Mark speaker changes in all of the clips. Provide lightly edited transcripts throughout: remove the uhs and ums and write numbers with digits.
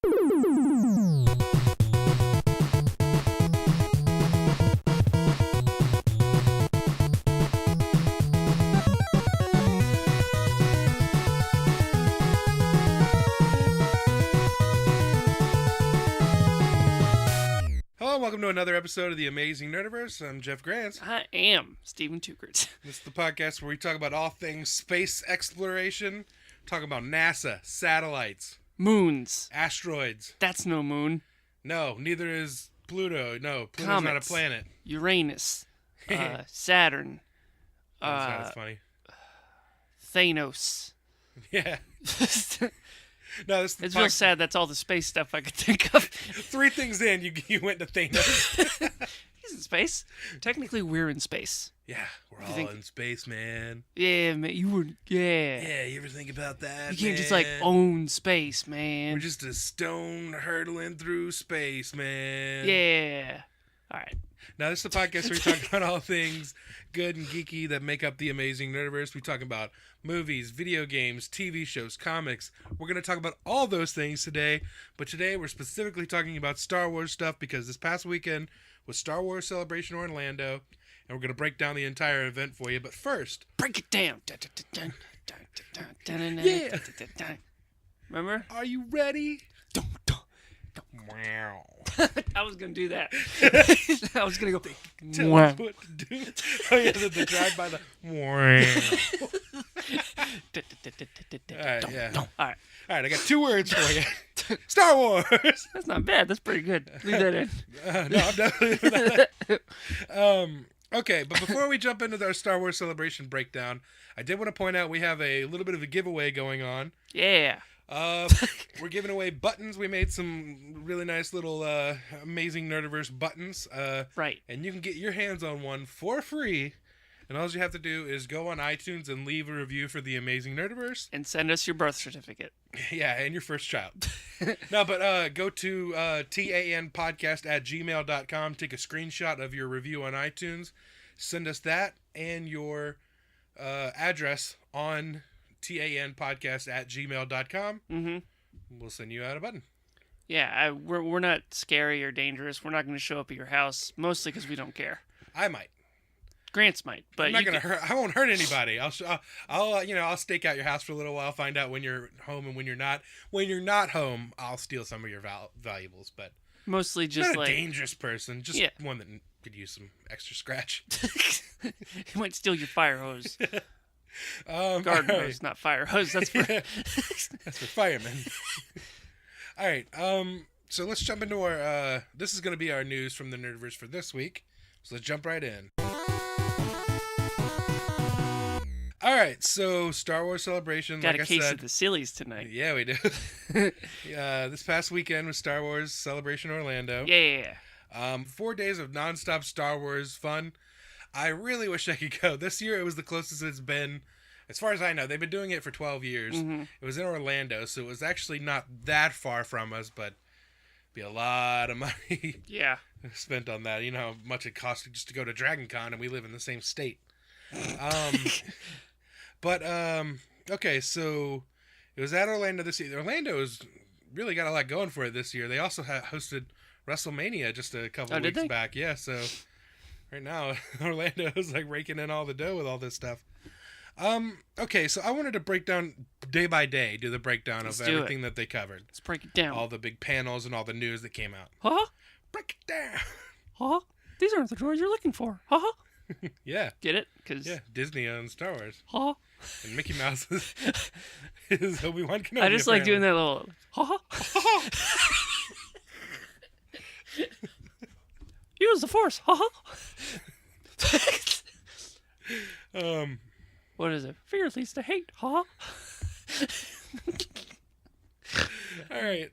Speaker 1: Welcome to another episode of the Amazing Nerdiverse. I'm Jeff Grant.
Speaker 2: I am Steven Tukert.
Speaker 1: This is the podcast where we talk about all things space exploration. Talk about NASA, satellites,
Speaker 2: moons,
Speaker 1: asteroids.
Speaker 2: That's no moon.
Speaker 1: No, neither is Pluto. No, Pluto's
Speaker 2: Comets,
Speaker 1: not a planet.
Speaker 2: Uranus, Saturn.
Speaker 1: That's funny.
Speaker 2: Thanos.
Speaker 1: Yeah. No,
Speaker 2: it's real sad. That's all the space stuff I could think of.
Speaker 1: 3 things in, you went to Thanos.
Speaker 2: He's in space. Technically, we're in space.
Speaker 1: Yeah, we're all in space, man.
Speaker 2: Yeah, man.
Speaker 1: Yeah, you ever think about that?
Speaker 2: You can't just own space, man.
Speaker 1: We're just a stone hurtling through space, man.
Speaker 2: Yeah. All right.
Speaker 1: Now, this is the podcast where we talk about all things good and geeky that make up the Amazing Nerdiverse. We talk about movies, video games, TV shows, comics. We're going to talk about all those things today. But today, we're specifically talking about Star Wars stuff because this past weekend was Star Wars Celebration Orlando. And we're going to break down the entire event for you. But first...
Speaker 2: break it down.
Speaker 1: Yeah.
Speaker 2: Remember?
Speaker 1: Are you ready?
Speaker 2: Wow. I was going to do that. I was going to go...
Speaker 1: Tell us what to do. Oh, yeah, the drive by the... All right, yeah.
Speaker 2: All right,
Speaker 1: I got 2 words for you. Star Wars!
Speaker 2: That's not bad. That's pretty good. Leave that in.
Speaker 1: No, I'm definitely leaving that. Okay, but before we jump into our Star Wars Celebration breakdown, I did want to point out we have a little bit of a giveaway going on.
Speaker 2: Yeah.
Speaker 1: We're giving away buttons. We made some really nice little Amazing Nerdiverse buttons.
Speaker 2: Right.
Speaker 1: And you can get your hands on one for free. And all you have to do is go on iTunes and leave a review for the Amazing Nerdiverse.
Speaker 2: And send us your birth certificate.
Speaker 1: Yeah, and your first child. No, but go to tanpodcast@gmail.com. Take a screenshot of your review on iTunes. Send us that and your address on tanpodcast@gmail.com.
Speaker 2: Mm-hmm.
Speaker 1: We'll send you out a button.
Speaker 2: Yeah, we're not scary or dangerous. We're not going to show up at your house, mostly because we don't care.
Speaker 1: I might.
Speaker 2: Grants might, but
Speaker 1: I'm not gonna hurt. I won't hurt anybody. I'll stake out your house for a little while, find out when you're home and when you're not. When you're not home, I'll steal some of your valuables. But
Speaker 2: mostly just
Speaker 1: not a dangerous person, just one that could use some extra scratch.
Speaker 2: He might steal your fire hose. Garden hose, not fire hose. That's for
Speaker 1: that's for firemen. All right. So let's jump into our. This is going to be our news from the Nerdiverse for this week. So let's jump right in. All right, so Star Wars Celebration.
Speaker 2: Got a case of the sillies tonight.
Speaker 1: Yeah, we do. This past weekend was Star Wars Celebration Orlando.
Speaker 2: Yeah.
Speaker 1: 4 days of nonstop Star Wars fun. I really wish I could go. This year it was the closest it's been, as far as I know. They've been doing it for 12 years. Mm-hmm. It was in Orlando, so it was actually not that far from us, but it'd be a lot of money.
Speaker 2: Yeah.
Speaker 1: Spent on that. You know how much it costs just to go to Dragon Con, and we live in the same state. But, okay, so it was at Orlando this year. Orlando has really got a lot going for it this year. They also hosted WrestleMania just a couple of weeks back. Yeah, so right now Orlando is raking in all the dough with all this stuff. Okay, so I wanted to break down day by day, do the breakdown of everything that they covered.
Speaker 2: Let's break it down.
Speaker 1: All the big panels and all the news that came out.
Speaker 2: Huh?
Speaker 1: Break it down.
Speaker 2: Huh? These aren't the droids you're looking for. Huh?
Speaker 1: Yeah.
Speaker 2: Get it?
Speaker 1: Yeah, Disney owns Star Wars.
Speaker 2: Huh?
Speaker 1: And Mickey Mouse is Obi-Wan Kenobi.
Speaker 2: I just like doing that little huh? Use the Force. Huh? What is it? Fear leads to hate. Huh?
Speaker 1: All right.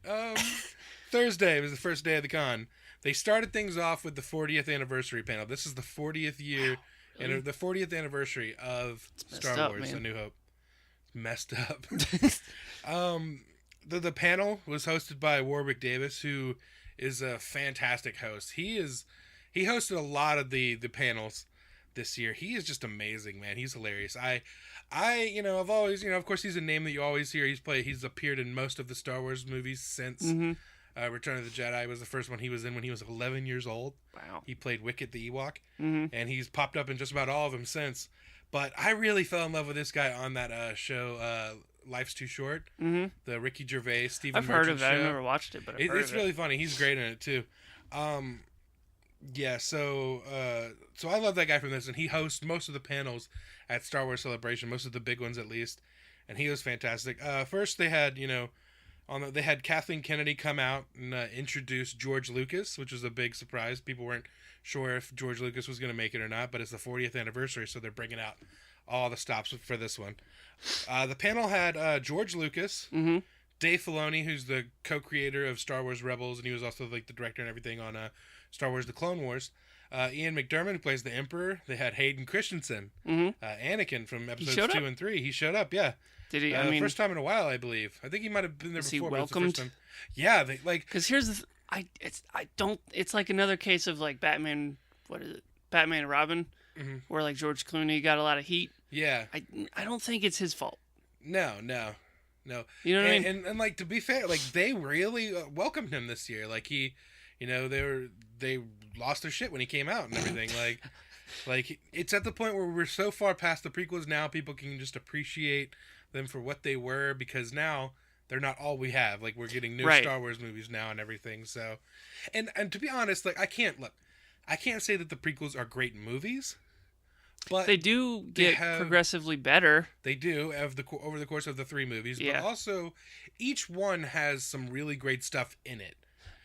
Speaker 1: Thursday was the first day of the con. They started things off with the 40th anniversary panel. This is the 40th year, and the 40th anniversary of Star Wars: A New Hope. It's messed up. The panel was hosted by Warwick Davis, who is a fantastic host. He hosted a lot of the panels, this year. He is just amazing, man. He's hilarious. I've always, of course, he's a name that you always hear. He's appeared in most of the Star Wars movies since Return of the Jedi was the first one he was in when he was 11 years old.
Speaker 2: Wow.
Speaker 1: He played Wicket the Ewok, and he's popped up in just about all of them since. But I really fell in love with this guy on that show, Life's Too Short, the Ricky Gervais, Stephen
Speaker 2: I've
Speaker 1: Merchant
Speaker 2: heard of it.
Speaker 1: show.
Speaker 2: I've never watched it, but
Speaker 1: It's really funny. He's great in it too. So I love that guy from this, and he hosts most of the panels at Star Wars Celebration, most of the big ones at least, and he was fantastic. First they had they had Kathleen Kennedy come out and introduce George Lucas, which was a big surprise. People weren't sure if George Lucas was going to make it or not, but it's the 40th anniversary, so they're bringing out all the stops for this one. The panel had George Lucas, Dave Filoni, who's the co-creator of Star Wars Rebels, and he was also like the director and everything on Star Wars: The Clone Wars. Ian McDiarmid, who plays the Emperor. They had Hayden Christensen, Anakin from episodes 2 and 3. He showed up, yeah.
Speaker 2: Did he?
Speaker 1: First time in a while, I believe. I think he might have been there before.
Speaker 2: He welcomed?
Speaker 1: But it's the first time. Yeah,
Speaker 2: because here's the. It's like another case of like Batman. What is it? Batman and Robin, where like George Clooney got a lot of heat.
Speaker 1: Yeah.
Speaker 2: I don't think it's his fault.
Speaker 1: No.
Speaker 2: You know what I mean?
Speaker 1: And like, to be fair, like they really welcomed him this year. Like he, they lost their shit when he came out and everything. like it's at the point where we're so far past the prequels now, people can just appreciate them for what they were, because now they're not all we have. Like, we're getting new Star Wars movies now and everything. So, and to be honest, like I can't say that the prequels are great movies, but
Speaker 2: they do get progressively better.
Speaker 1: They do over the course of the 3 movies, but also each one has some really great stuff in it.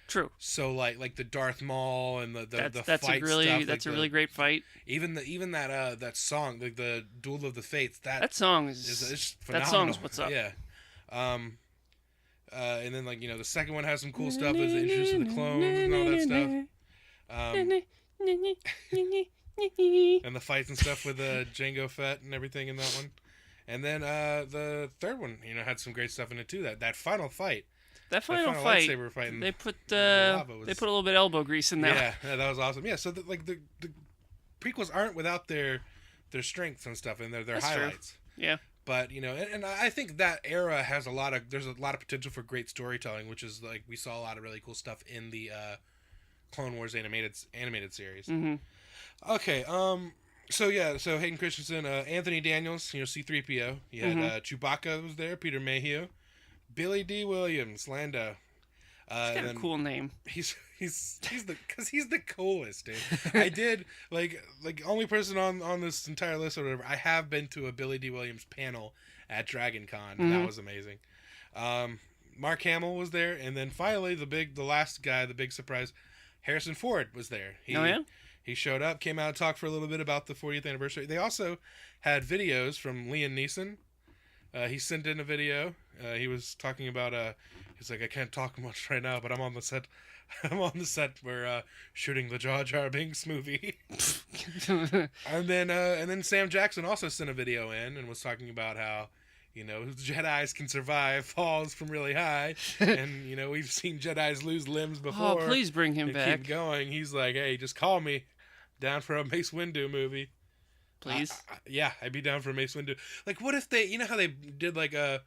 Speaker 2: True.
Speaker 1: So like the Darth Maul and the
Speaker 2: that's
Speaker 1: fight
Speaker 2: a really
Speaker 1: stuff,
Speaker 2: that's
Speaker 1: like
Speaker 2: a really great fight.
Speaker 1: Even that song, like the Duel of the Fates, that
Speaker 2: song is
Speaker 1: phenomenal.
Speaker 2: That song's what's up.
Speaker 1: Yeah. And then the second one has some cool stuff. There's the introduction of the clones and all that stuff. And the fights and stuff with Jango Fett and everything in that one. And then the third one, had some great stuff in it too. That final fight.
Speaker 2: That final fight,
Speaker 1: lightsaber fight,
Speaker 2: they put a little bit of elbow grease in there.
Speaker 1: Yeah, that was awesome. Yeah, so the prequels aren't without their strengths and stuff and their highlights.
Speaker 2: True. Yeah.
Speaker 1: But and I think that era has there's a lot of potential for great storytelling, which is like we saw a lot of really cool stuff in the Clone Wars animated series. Okay, so Hayden Christensen, Anthony Daniels, C-3PO. You had Chewbacca was there, Peter Mayhew. Billy D. Williams, Lando.
Speaker 2: He's got a cool name.
Speaker 1: He's the coolest, dude. I did like only person on this entire list or whatever. I have been to a Billy D. Williams panel at Dragon Con. And that was amazing. Mark Hamill was there, and then finally the last guy, the big surprise, Harrison Ford was there. He showed up, came out and talked for a little bit about the 40th anniversary. They also had videos from Liam Neeson. He sent in a video. He was talking about he's like, I can't talk much right now, but I'm on the set. We're shooting the Jar Jar Binks movie. and then Sam Jackson also sent a video in and was talking about how Jedis can survive falls from really high, and we've seen Jedis lose limbs before.
Speaker 2: Oh, please bring him back.
Speaker 1: Keep going. He's like, hey, just call me, down for a Mace Windu movie.
Speaker 2: Please.
Speaker 1: Yeah, I'd be down for Mace Windu. Like, what if they, how they did well,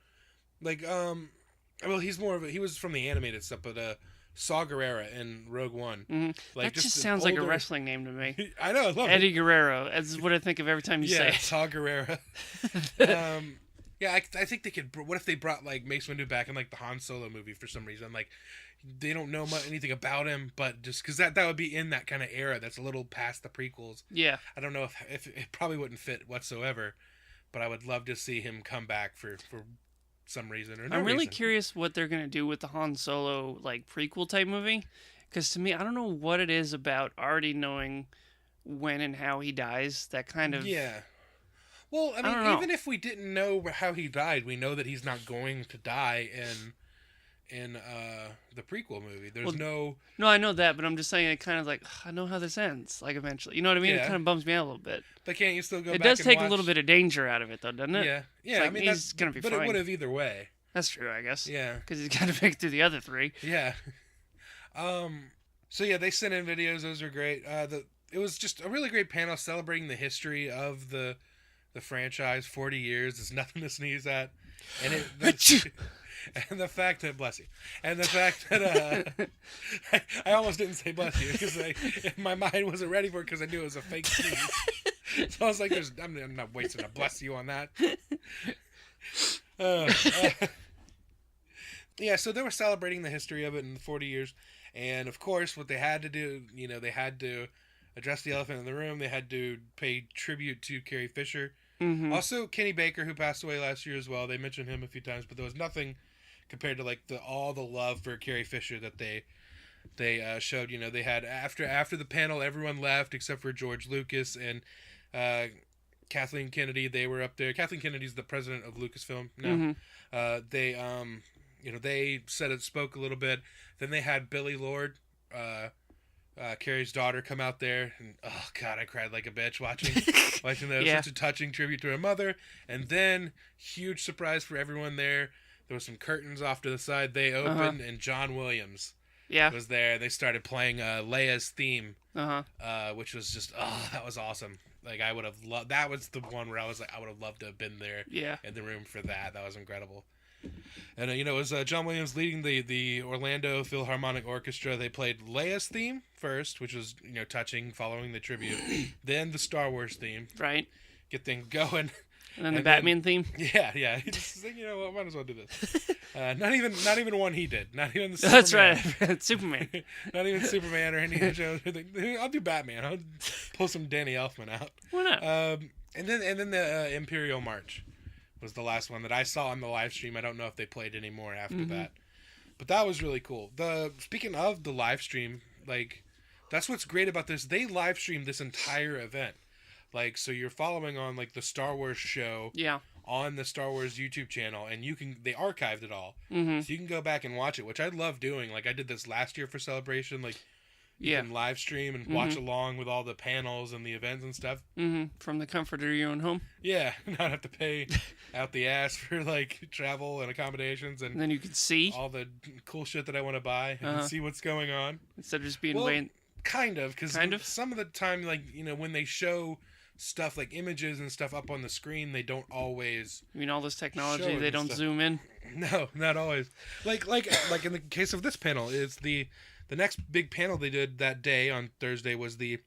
Speaker 1: he was from the animated stuff, but Saw Gerrera in Rogue One.
Speaker 2: Like, that just sounds like a wrestling name to me.
Speaker 1: I know, I love
Speaker 2: Eddie Guerrero. That's what I think of every time you say it.
Speaker 1: Saw Gerrera. I think they could. What if they brought like Mace Windu back in like the Han Solo movie for some reason? Like, they don't know anything about him, but just because that would be in that kind of era that's a little past the prequels.
Speaker 2: Yeah.
Speaker 1: I don't know if it probably wouldn't fit whatsoever, but I would love to see him come back for some reason or no
Speaker 2: I'm really
Speaker 1: reason.
Speaker 2: Curious what they're going to do with the Han Solo like prequel type movie, because to me, I don't know what it is about already knowing when and how he dies. That kind of
Speaker 1: Well, I mean, even if we didn't know how he died, we know that he's not going to die in the prequel movie. No,
Speaker 2: I know that, but I'm just saying it kind of like, I know how this ends, like eventually. You know what I mean? It kind of bums me out a little bit.
Speaker 1: But can't you still go back
Speaker 2: and watch? It does take
Speaker 1: a
Speaker 2: little bit of danger out of it, though, doesn't it?
Speaker 1: Yeah.
Speaker 2: Like, I mean, he's going to be fine.
Speaker 1: But it would have either way.
Speaker 2: That's true, I guess.
Speaker 1: Yeah.
Speaker 2: Because he's got to make it through the other 3.
Speaker 1: Yeah. So, they sent in videos. Those are great. it was just a really great panel celebrating the history of the franchise. 40 years is nothing to sneeze at, and and the fact that bless you, and the fact that I almost didn't say bless you because my mind wasn't ready for it because I knew it was a fake sneeze. So I was like, I'm not wasting a bless you on that. Yeah, so they were celebrating the history of it in 40 years, and of course, what they had to do, they had to address the elephant in the room. They had to pay tribute to Carrie Fisher.
Speaker 2: Mm-hmm.
Speaker 1: Also, Kenny Baker, who passed away last year as well. They mentioned him a few times, but there was nothing compared to like all the love for Carrie Fisher that they showed. They had after the panel, everyone left except for George Lucas and Kathleen Kennedy. They were up there. Kathleen Kennedy's the president of Lucasfilm now.
Speaker 2: Mm-hmm.
Speaker 1: They spoke a little bit. Then they had Billie Lourd, Carrie's daughter, come out there, and oh god, I cried like a bitch watching that. Yeah. Such a touching tribute to her mother. And then, huge surprise for everyone there. There was some curtains off to the side. They opened, and John Williams was there. They started playing Leia's theme, which was just that was awesome. Like I would have loved. That was the one where I was like, I would have loved to have been there.
Speaker 2: Yeah.
Speaker 1: In the room for that. That was incredible. And it was John Williams leading the Orlando Philharmonic Orchestra. They played Leia's theme first, which was touching, following the tribute. Then the Star Wars theme,
Speaker 2: right?
Speaker 1: Get things going.
Speaker 2: And then the Batman theme.
Speaker 1: Yeah. Just like, might as well do this. Not even one he did. Not even the Superman.
Speaker 2: That's right, Superman.
Speaker 1: Not even Superman or any show. I'll do Batman. I'll pull some Danny Elfman out.
Speaker 2: Why not?
Speaker 1: And then the Imperial March was the last one that I saw on the live stream. I don't know if they played any more after that, but that was really cool. Speaking of the live stream, like that's what's great about this. They live streamed this entire event, like so you're following on like the Star Wars show, on the Star Wars YouTube channel, and they archived it all, so you can go back and watch it, which I love doing. Like I did this last year for Celebration, like. You can live stream and watch along with all the panels and the events and stuff.
Speaker 2: From the comfort of your own home.
Speaker 1: Yeah, not have to pay out the ass for like travel and accommodations, and
Speaker 2: then you can see
Speaker 1: all the cool shit that I want to buy and see what's going on
Speaker 2: instead of just being
Speaker 1: kind of, because some of the time, like when they show stuff like images and stuff up on the screen, they don't always.
Speaker 2: You mean all this technology, they don't zoom in.
Speaker 1: No, not always. Like in the case of this panel, is the next big panel they did that day on Thursday was the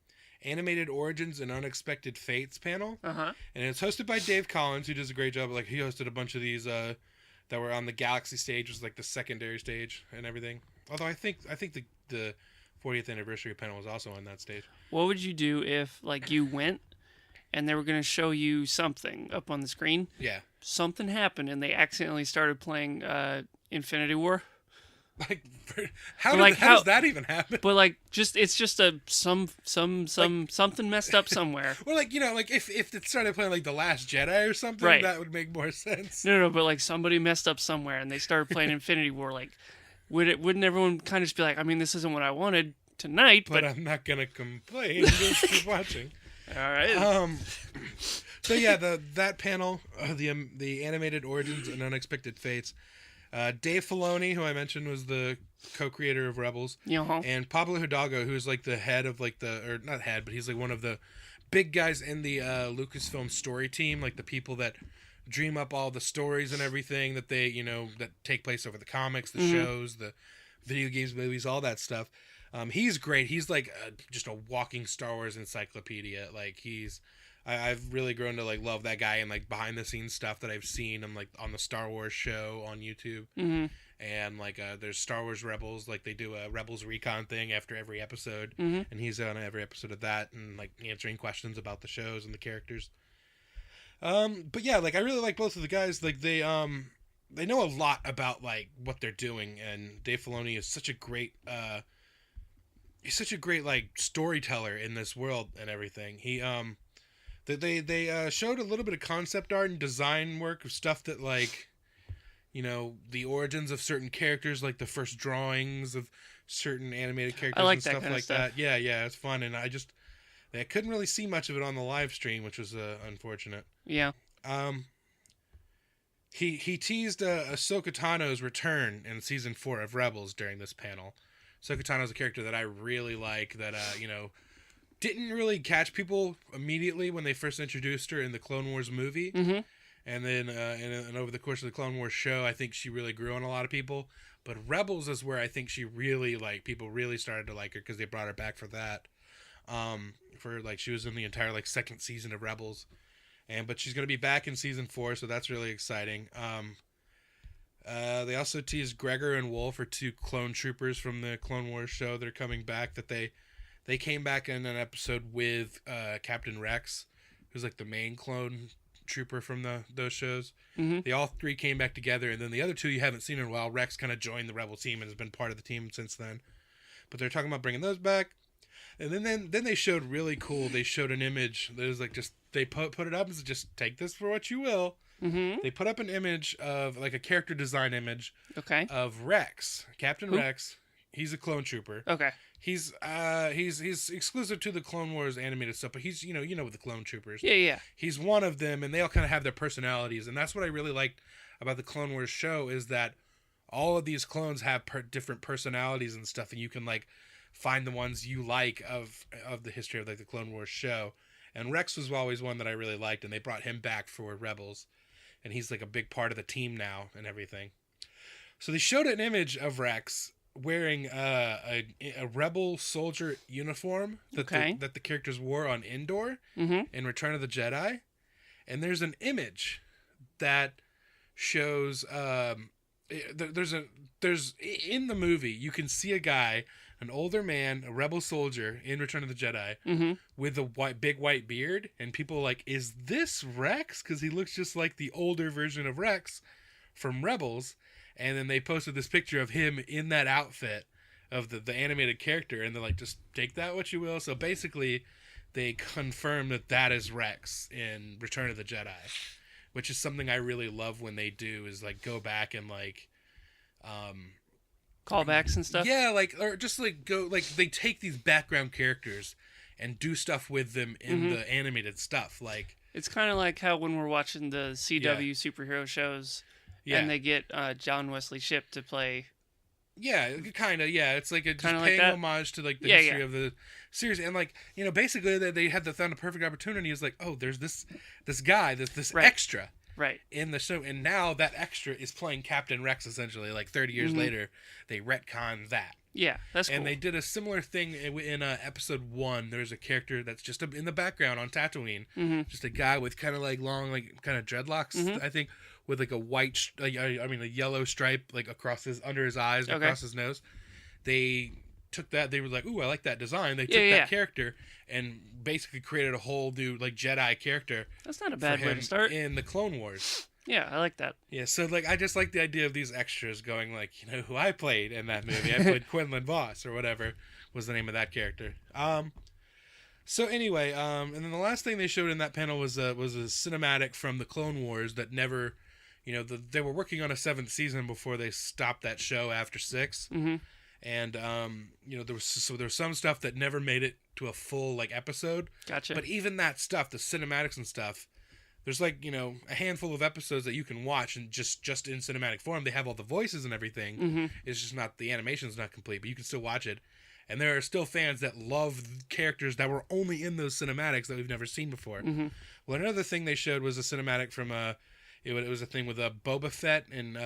Speaker 1: Animated Origins and Unexpected Fates panel. And it's hosted by Dave Collins, who does a great job. Like he hosted a bunch of these that were on the Galaxy stage, was like the secondary stage and everything. Although I think the 40th anniversary panel was also on that stage.
Speaker 2: What would you do if like you went and they were going to show you something up on the screen? Yeah. Something happened and they accidentally started playing Infinity War.
Speaker 1: Like, how does that even happen?
Speaker 2: But like, it's just something messed up somewhere.
Speaker 1: Well, like like if it started playing like the Last Jedi or something, right, that would make more sense.
Speaker 2: No, but like somebody messed up somewhere and they started playing Infinity War. Like, wouldn't everyone kind of just be like, I mean, this isn't what I wanted tonight, but
Speaker 1: I'm not gonna complain. Just keep watching.
Speaker 2: All right.
Speaker 1: So yeah, that panel, the Animated Origins and Unexpected Fates. Dave Filoni, who I mentioned was the co-creator of Rebels, and Pablo Hidalgo, who's like the head of like or not head, but he's like one of the big guys in the Lucasfilm story team, like the people that dream up all the stories and everything that they, that take place over the comics, the shows, the video games, movies, all that stuff. He's great. He's like just a walking Star Wars encyclopedia. Like I've really grown to like love that guy and like behind the scenes stuff that I've seen him like on the Star Wars show on YouTube. And like there's Star Wars Rebels, like they do a Rebels recon thing after every episode, and he's on every episode of that and like answering questions about the shows and the characters. But yeah, like I really like both of the guys. Like they know a lot about like what they're doing, and Dave Filoni is such a great he's such a great like storyteller in this world and everything. He They showed a little bit of concept art and design work of stuff that, like, the origins of certain characters, like the first drawings of certain animated characters and stuff like that. Yeah, it's fun. And I couldn't really see much of it on the live stream, which was unfortunate. Yeah. He teased Ahsoka Tano's return in season 4 of Rebels during this panel. Ahsoka Tano's a character that I really like, that, didn't really catch people immediately when they first introduced her in the Clone Wars movie.
Speaker 2: Mm-hmm.
Speaker 1: And then and over the course of the Clone Wars show, I think she really grew on a lot of people. But Rebels is where I think she really, like, people really started to like her because they brought her back for that. She was in the entire, like, second season of Rebels. But she's going to be back in season 4, so that's really exciting. They also teased Gregor and Wolf, are 2 clone troopers from the Clone Wars show. They're coming back. They came back in an episode with Captain Rex, who's like the main clone trooper from those shows.
Speaker 2: Mm-hmm.
Speaker 1: They all 3 came back together, and then the other 2 you haven't seen in a while. Rex kind of joined the Rebel team and has been part of the team since then. But they're talking about bringing those back. And then they showed really cool. They showed an image that was like just they put it up as just take this for what you will.
Speaker 2: Mm-hmm.
Speaker 1: They put up an image of like a character design image.
Speaker 2: Okay.
Speaker 1: Of Rex, Captain Rex. He's a clone trooper.
Speaker 2: Okay.
Speaker 1: He's exclusive to the Clone Wars animated stuff, but he's you know with the clone troopers.
Speaker 2: Yeah.
Speaker 1: He's one of them, and they all kind of have their personalities, and that's what I really liked about the Clone Wars show is that all of these clones have different personalities and stuff, and you can like find the ones you like of the history of like the Clone Wars show. And Rex was always one that I really liked, and they brought him back for Rebels, and he's like a big part of the team now and everything. So they showed an image of Rex wearing a Rebel soldier uniform that the characters wore on Endor in Return of the Jedi, and there's an image that shows there's in the movie you can see a guy, an older man, a Rebel soldier in Return of the Jedi with a big white beard, and people are like, is this Rex? Because he looks just like the older version of Rex from Rebels. And then they posted this picture of him in that outfit of the animated character, and they're like, just take that what you will. So basically, they confirm that is Rex in Return of the Jedi, which is something I really love when they do, is like go back and like
Speaker 2: callbacks and stuff.
Speaker 1: Yeah, or just like go like they take these background characters and do stuff with them in the animated stuff. Like
Speaker 2: it's kind of like how when we're watching the CW superhero shows. Yeah. And they get John Wesley Shipp to play.
Speaker 1: Yeah, kind of. Yeah, it's like just paying
Speaker 2: like
Speaker 1: homage to like the history of the series, and like basically they had found a perfect opportunity. Is like, oh, there's this guy, this extra, in the show, and now that extra is playing Captain Rex essentially. Like 30 years later, they retcon that.
Speaker 2: Yeah, that's cool.
Speaker 1: And they did a similar thing in episode 1. There's a character that's just in the background on Tatooine, just a guy with kind of like long, like kind of dreadlocks, I think. With like a yellow stripe like under his eyes, and across his nose. They took that. They were like, "Ooh, I like that design." They took that character and basically created a whole new like Jedi character.
Speaker 2: That's not a bad way to start
Speaker 1: in the Clone Wars.
Speaker 2: Yeah, I like that. Yeah,
Speaker 1: so like I just like the idea of these extras going like, who I played in that movie. I played Quinlan Voss or whatever was the name of that character. So anyway, and then the last thing they showed in that panel was a cinematic from the Clone Wars that never. They were working on a 7th season before they stopped that show after 6. And, there was some stuff that never made it to a full, like, episode.
Speaker 2: Gotcha.
Speaker 1: But even that stuff, the cinematics and stuff, there's, like, a handful of episodes that you can watch and just in cinematic form. They have all the voices and everything. It's just not, the animation's not complete, but you can still watch it. And there are still fans that love characters that were only in those cinematics that we've never seen before. Well, another thing they showed was a cinematic from It was a thing with Boba Fett and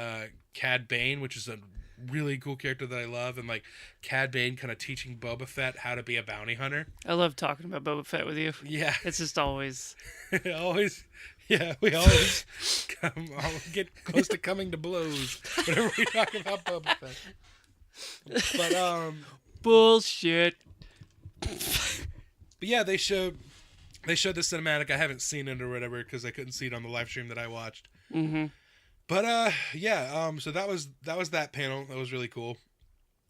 Speaker 1: Cad Bane, which is a really cool character that I love, and like Cad Bane kind of teaching Boba Fett how to be a bounty hunter.
Speaker 2: I love talking about Boba Fett with you.
Speaker 1: Yeah,
Speaker 2: it's just always,
Speaker 1: we always get close to coming to blows whenever we talk about Boba Fett. But
Speaker 2: bullshit.
Speaker 1: But yeah, they showed the cinematic. I haven't seen it or whatever because I couldn't see it on the live stream that I watched. But so that was that panel. That was really cool.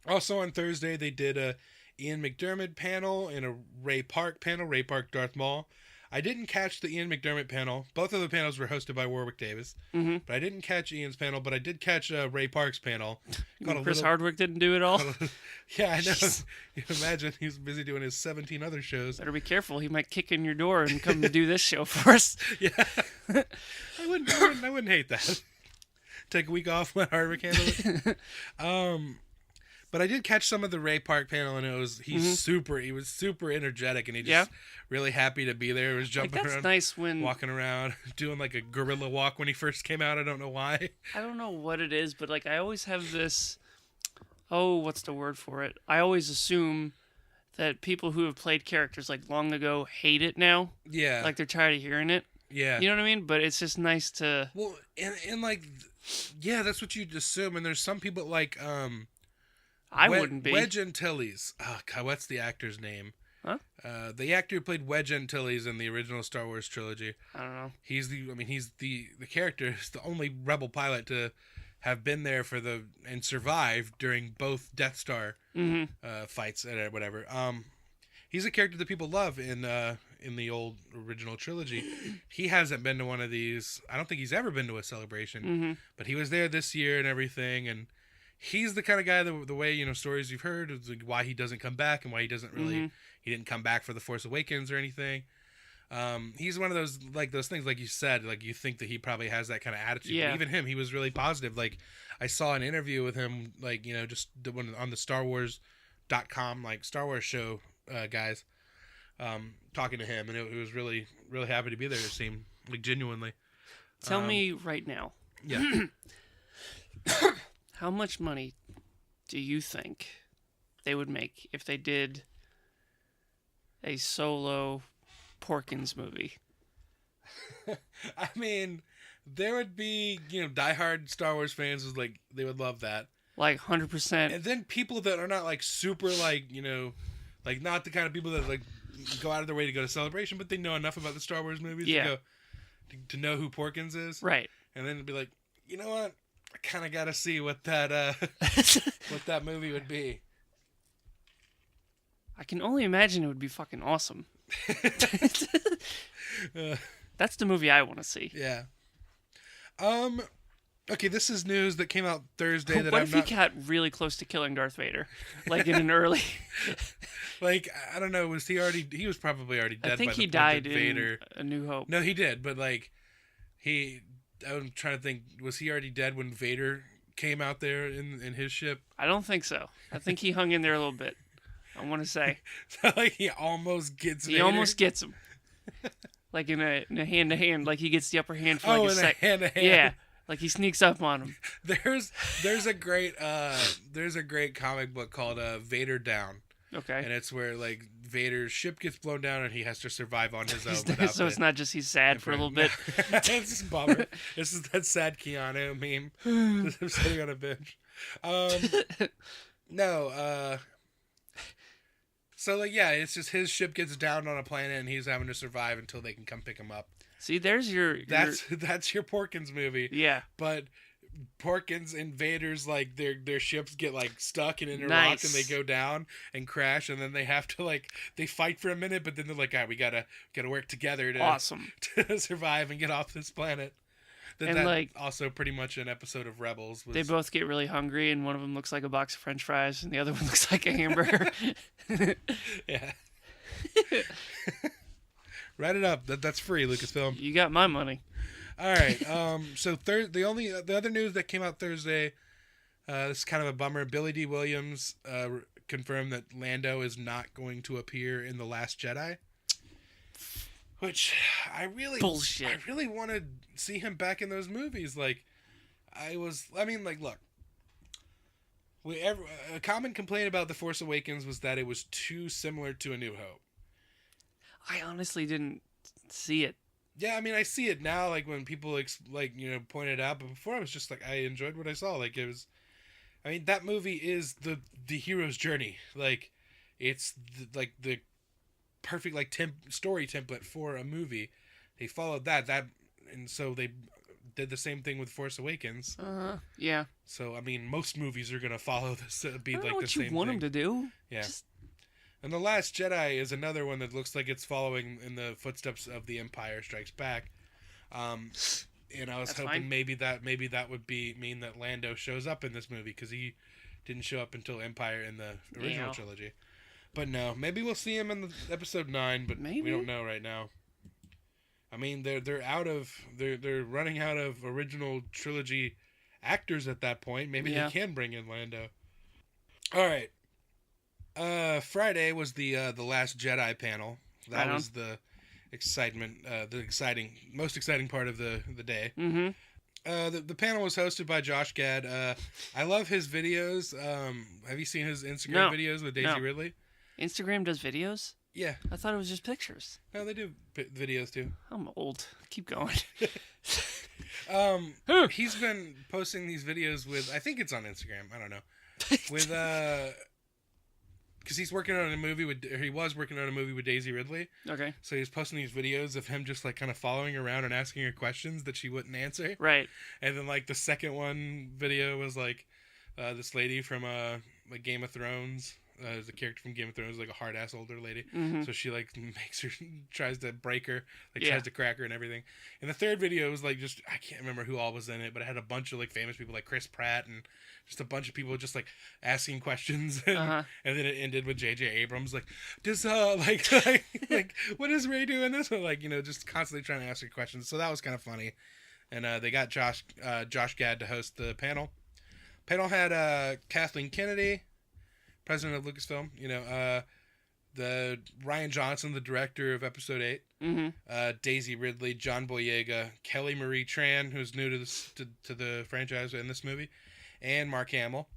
Speaker 1: Also on Thursday they did a Ian McDiarmid panel and a Ray Park panel. Ray Park, Darth Maul. I didn't catch the Ian McDiarmid panel. Both of the panels were hosted by Warwick Davis. But I didn't catch Ian's panel, but I did catch Ray Park's panel.
Speaker 2: Chris Hardwick didn't do it all?
Speaker 1: Yeah, I know. You can imagine he's busy doing his 17 other shows.
Speaker 2: Better be careful. He might kick in your door and come to do this show for us.
Speaker 1: Yeah. I wouldn't hate that. Take a week off, let Hardwick handle it. But I did catch some of the Ray Park panel, and he was super energetic, and he just really happy to be there. He was jumping around,
Speaker 2: nice when
Speaker 1: walking around, doing like a gorilla walk when he first came out. I don't know why.
Speaker 2: I don't know what it is, but like I always have this. Oh, what's the word for it? I always assume that people who have played characters like long ago hate it now.
Speaker 1: Yeah.
Speaker 2: Like they're tired of hearing it.
Speaker 1: Yeah.
Speaker 2: You know what I mean? But it's just nice to.
Speaker 1: Well, and like, yeah, that's what you'd assume. And there's some people like
Speaker 2: I wouldn't be.
Speaker 1: Wedge Antilles. Oh God, what's the actor's name?
Speaker 2: Huh?
Speaker 1: The actor who played Wedge Antilles in the original Star Wars trilogy.
Speaker 2: I don't know.
Speaker 1: He's the character. He's the only Rebel pilot to have been there and survived during both Death Star fights and whatever. He's a character that people love in the old original trilogy. He hasn't been to one of these. I don't think he's ever been to a celebration, but he was there this year and everything. And he's the kind of guy the way stories you've heard is like why he doesn't come back and why he doesn't really he didn't come back for the Force Awakens or anything. He's one of those things like you said, like you think that he probably has that kind of attitude.
Speaker 2: Yeah.
Speaker 1: But even him, he was really positive. Like I saw an interview with him, like just the one on the StarWars.com like Star Wars show guys, talking to him, and it was really really happy to be there. It seemed like genuinely.
Speaker 2: Tell me right now.
Speaker 1: Yeah.
Speaker 2: How much money do you think they would make if they did a solo Porkins movie?
Speaker 1: I mean, there would be, diehard Star Wars fans they would love that.
Speaker 2: Like 100%.
Speaker 1: And then people that are not like super like not the kind of people that like go out of their way to go to Celebration, but they know enough about the Star Wars movies to know who Porkins is.
Speaker 2: Right.
Speaker 1: And then it'd be like, you know what? I kind of got to see what that what that movie would be.
Speaker 2: I can only imagine it would be fucking awesome. That's the movie I want to see.
Speaker 1: Yeah. Okay, this is news that came out Thursday.
Speaker 2: What if he got really close to killing Darth Vader, like in an early?
Speaker 1: Like I don't know. Was he already? He was probably already dead.
Speaker 2: I think
Speaker 1: by
Speaker 2: he
Speaker 1: the
Speaker 2: died
Speaker 1: point that Vader...
Speaker 2: in A New Hope.
Speaker 1: No, he did, but like I'm trying to think. Was he already dead when Vader came out there in his ship?
Speaker 2: I don't think so. I think he hung in there a little bit. I want to say.
Speaker 1: So, like he almost gets.
Speaker 2: He
Speaker 1: Vader?
Speaker 2: almost gets him. Like in a hand to hand, like he gets the upper hand for like a sec.
Speaker 1: Hand to hand.
Speaker 2: Yeah, like he sneaks up on him.
Speaker 1: There's a great comic book called Vader Down.
Speaker 2: Okay.
Speaker 1: And it's where like Vader's ship gets blown down and he has to survive on his own.
Speaker 2: So it's not just he's sad for a little bit.
Speaker 1: It's a bummer. This is that sad Keanu meme. I'm sitting on a bench. No. So like it's just his ship gets downed on a planet and he's having to survive until they can come pick him up.
Speaker 2: See, there's your
Speaker 1: that's your Porkins movie.
Speaker 2: Yeah.
Speaker 1: But Porkins and Vader's like their ships get like stuck and in a rock and they go down and crash and then they have to they fight for a minute but then they're like, we gotta work together to survive and get off this planet. That also pretty much an episode of Rebels.
Speaker 2: They both get really hungry and one of them looks like a box of French fries and the other one looks like a hamburger.
Speaker 1: Yeah. Write it up. That's free, Lucasfilm.
Speaker 2: You got my money.
Speaker 1: All right. So the other news that came out Thursday, this is kind of a bummer. Billy D. Williams confirmed that Lando is not going to appear in The Last Jedi. Which
Speaker 2: bullshit.
Speaker 1: I really want to see him back in those movies. Look. A common complaint about The Force Awakens was that it was too similar to A New Hope.
Speaker 2: I honestly didn't see it.
Speaker 1: Yeah, I mean, I see it now, like when people point it out. But before, I was just like, I enjoyed what I saw. Like it was, I mean, that movie is the hero's journey. Like, it's the perfect story template for a movie. They followed that, and so they did the same thing with Force Awakens.
Speaker 2: Yeah.
Speaker 1: So I mean, most movies are gonna follow this. Be
Speaker 2: I don't
Speaker 1: like
Speaker 2: know
Speaker 1: the same
Speaker 2: what you want them to do.
Speaker 1: Yeah. And The Last Jedi is another one that looks like it's following in the footsteps of The Empire Strikes Back. And I was hoping maybe that would mean that Lando shows up in this movie because he didn't show up until Empire in the original trilogy. But no, maybe we'll see him in episode 9, but we don't know right now. I mean, they're running out of original trilogy actors at that point. Maybe they can bring in Lando. All right. Friday was the Last Jedi panel. That was the excitement, most exciting part of the day.
Speaker 2: Mm-hmm.
Speaker 1: The panel was hosted by Josh Gad. I love his videos. Have you seen his Instagram videos with Daisy Ridley?
Speaker 2: Instagram does videos?
Speaker 1: Yeah.
Speaker 2: I thought it was just pictures.
Speaker 1: No, they do videos too.
Speaker 2: I'm old. Keep going.
Speaker 1: He's been posting these videos with, I think it's on Instagram. I don't know. With because he's working on a movie he was working on a movie with Daisy Ridley.
Speaker 2: Okay.
Speaker 1: So he's posting these videos of him just like kind of following around and asking her questions that she wouldn't answer.
Speaker 2: Right.
Speaker 1: And then like the second video was like this lady from like Game of Thrones. There's a character from Game of Thrones, like a hard ass older lady.
Speaker 2: Mm-hmm.
Speaker 1: So she like tries to break her, tries to crack her and everything. And the third video was like just, I can't remember who all was in it, but it had a bunch of like famous people like Chris Pratt and just a bunch of people just like asking questions. And, and then it ended with J.J. Abrams like, does like what is Rey doing this? Or, like, just constantly trying to ask her questions. So that was kind of funny. And they got Josh Gad to host the panel. Panel had Kathleen Kennedy, president of Lucasfilm, the Rian Johnson, the director of Episode 8, Daisy Ridley, John Boyega, Kelly Marie Tran, who's new to the franchise in this movie, and Mark Hamill.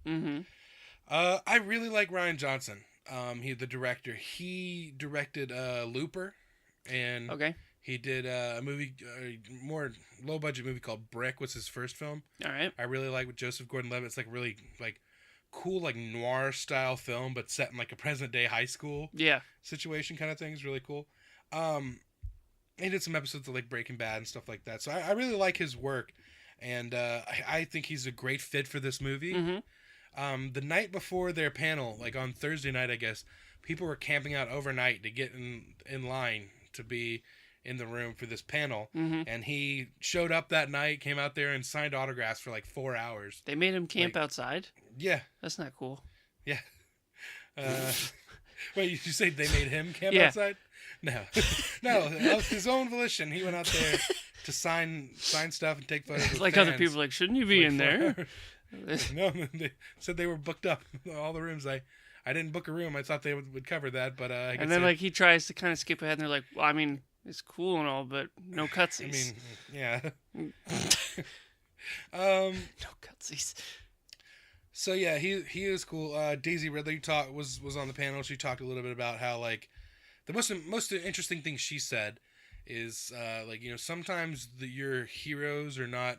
Speaker 1: I really like Rian Johnson. The director. He directed Looper, and he did a movie, more low budget movie called Brick. Was his first film.
Speaker 2: All right.
Speaker 1: I really like with Joseph Gordon-Levitt. It's like really like cool, like noir style film, but set in like a present day high school situation kind of thing. Is really cool. He did some episodes of like Breaking Bad and stuff like that. So I really like his work, and I think he's a great fit for this movie. The night before their panel, like on Thursday night, I guess, people were camping out overnight to get in line to be in the room for this panel. And he showed up that night, came out there and signed autographs for like 4 hours.
Speaker 2: They made him camp outside?
Speaker 1: Yeah.
Speaker 2: That's not cool.
Speaker 1: Yeah. Wait, you say they made him camp outside? No. No, of his own volition. He went out there to sign stuff and take photos with
Speaker 2: like
Speaker 1: fans.
Speaker 2: Other people like, shouldn't you be in there?
Speaker 1: No, they said they were booked up. All the rooms. I didn't book a room. I thought they would cover that, but I guess.
Speaker 2: And then like he tries to kind of skip ahead, and they're like, well, I mean, it's cool and all, but no cutsies.
Speaker 1: I mean, yeah.
Speaker 2: No cutsies.
Speaker 1: So yeah, he is cool. Daisy Ridley was on the panel. She talked a little bit about how like the most interesting thing she said is like sometimes your heroes are not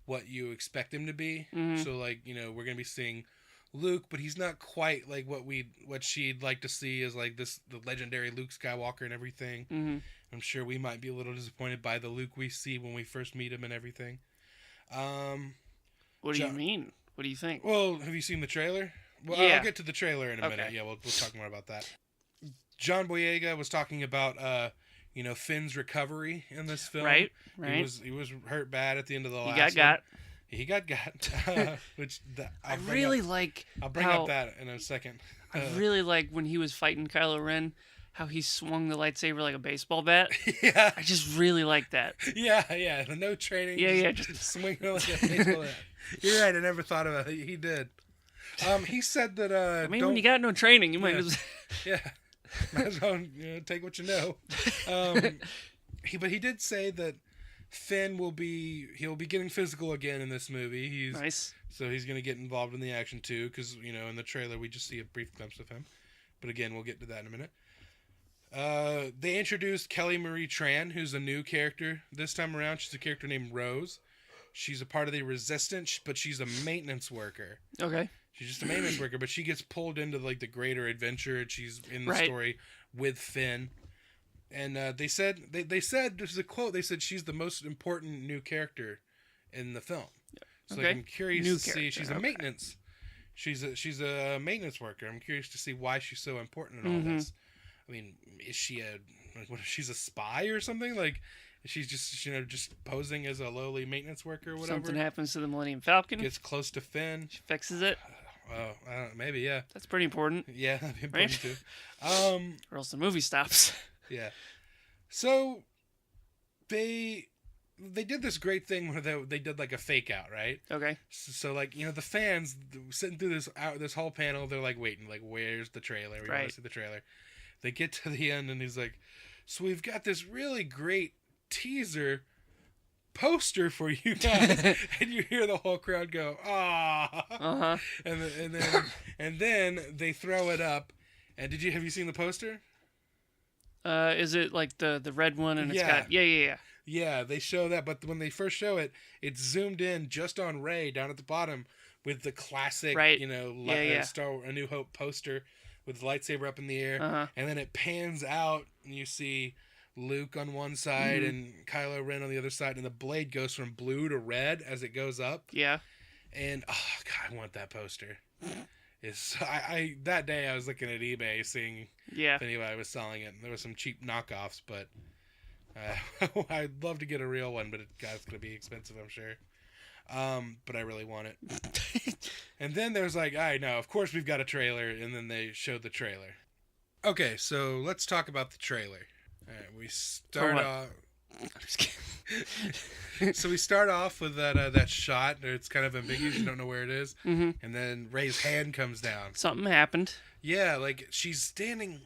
Speaker 1: what you expect them to be. So like we're gonna be seeing Luke, but he's not quite like what she'd like to see is like the legendary Luke Skywalker and everything. I'm sure we might be a little disappointed by the Luke we see when we first meet him and everything.
Speaker 2: What do you mean? What do you think?
Speaker 1: Well, have you seen the trailer? Well, yeah. I'll get to the trailer in a minute. Yeah, we'll talk more about that. John Boyega was talking about Finn's recovery in this film.
Speaker 2: Right.
Speaker 1: He was hurt bad at the end of the last
Speaker 2: one. He got
Speaker 1: which
Speaker 2: I really like.
Speaker 1: I'll bring up that in a second.
Speaker 2: I really like when he was fighting Kylo Ren, how he swung the lightsaber like a baseball bat.
Speaker 1: Yeah.
Speaker 2: I just really like that.
Speaker 1: Yeah. No training.
Speaker 2: Yeah, just
Speaker 1: swinging like a baseball bat. You're right. I never thought about it. He did. He said that. I
Speaker 2: mean, when you got no training, you might as
Speaker 1: might as well take what you know. But he did say that Finn he'll be getting physical again in this movie.
Speaker 2: Nice.
Speaker 1: So he's going to get involved in the action too, because in the trailer we just see a brief glimpse of him. But again, we'll get to that in a minute. They introduced Kelly Marie Tran, who's a new character this time around. She's a character named Rose. She's a part of the Resistance, but she's a maintenance worker.
Speaker 2: Okay.
Speaker 1: She's just a maintenance worker, but she gets pulled into like the greater adventure, and she's in the story with Finn. And they said this is a quote. They said she's the most important new character in the film. So like, I'm curious to see. She's a maintenance. She's a maintenance worker. I'm curious to see why she's so important in all this. I mean, is she she's a spy or something? Like, she's just just posing as a lowly maintenance worker or whatever.
Speaker 2: Something happens to the Millennium Falcon.
Speaker 1: Gets close to Finn.
Speaker 2: She fixes it.
Speaker 1: Oh, I don't know, maybe yeah.
Speaker 2: That's pretty important.
Speaker 1: Yeah, that'd be important too.
Speaker 2: Or else the movie stops.
Speaker 1: Yeah. So they they did this great thing where they did like a fake out, right?
Speaker 2: Okay.
Speaker 1: So like, you know, the fans sitting through this whole panel, they're like waiting, like, where's the trailer? We want to see the trailer. They get to the end and he's like, so we've got this really great teaser poster for you guys. And you hear the whole crowd go, ah.
Speaker 2: Uh-huh.
Speaker 1: And then they throw it up. And have you seen the poster?
Speaker 2: Is it like the red one and it's got
Speaker 1: Yeah, they show that, but when they first show it, it's zoomed in just on Rey down at the bottom with the classic, you know, Star Wars A New Hope poster with the lightsaber up in the air, and then it pans out and you see Luke on one side and Kylo Ren on the other side, and the blade goes from blue to red as it goes up.
Speaker 2: Yeah.
Speaker 1: And oh god, I want that poster. I that day I was looking at eBay seeing if anybody was selling it. There was some cheap knockoffs, but I'd love to get a real one, but it's going to be expensive, I'm sure. But I really want it. And then there's like, I know, of course we've got a trailer, and then they showed the trailer. Okay, so let's talk about the trailer. All right, we start off. I'm just kidding. So we start off with that shot. It's kind of ambiguous. You don't know where it is. And then Rey's hand comes down.
Speaker 2: Something happened.
Speaker 1: Yeah, like she's standing.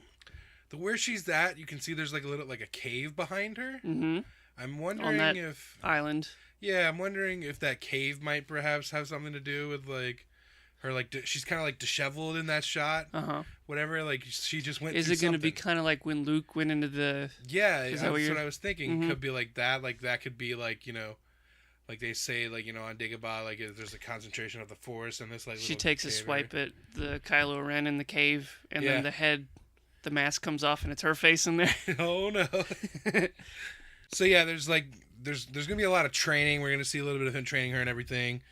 Speaker 1: Where she's at, you can see there's like a cave behind her. I'm wondering
Speaker 2: on that
Speaker 1: if
Speaker 2: island.
Speaker 1: Yeah, I'm wondering if that cave might perhaps have something to do with like her, like she's kind of like disheveled in that shot. Whatever, like she just went.
Speaker 2: Is it going to be kind of like when Luke went into the?
Speaker 1: Yeah, that's what I was thinking. Could be like that. Like that could be like, you know, like they say, like, you know, on Dagobah, like there's a concentration of the Force, and this like
Speaker 2: she takes a swipe at the Kylo Ren in the cave, and then the mask comes off, and it's her face in there.
Speaker 1: Oh no! So yeah, there's gonna be a lot of training. We're gonna see a little bit of him training her and everything.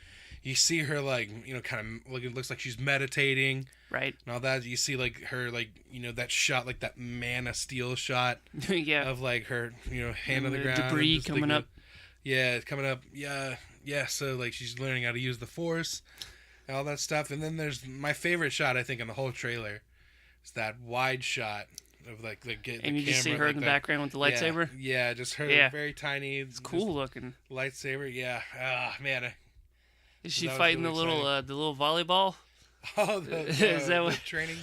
Speaker 1: You see her like, you know, kind of like it looks like she's meditating,
Speaker 2: right?
Speaker 1: And all that. You see like her, like, you know, that shot, like that Man of Steel shot, of like her, you know, hand on the ground,
Speaker 2: debris coming up.
Speaker 1: Yeah, it's coming up. Yeah. So like she's learning how to use the Force, and all that stuff. And then there's my favorite shot, I think, in the whole trailer. It's that wide shot of like the
Speaker 2: and you
Speaker 1: camera,
Speaker 2: just see her in the background with the lightsaber.
Speaker 1: Yeah, just her, very tiny.
Speaker 2: It's cool looking
Speaker 1: lightsaber. Yeah. Ah, man.
Speaker 2: Is she fighting really the little volleyball?
Speaker 1: Oh, is that what training?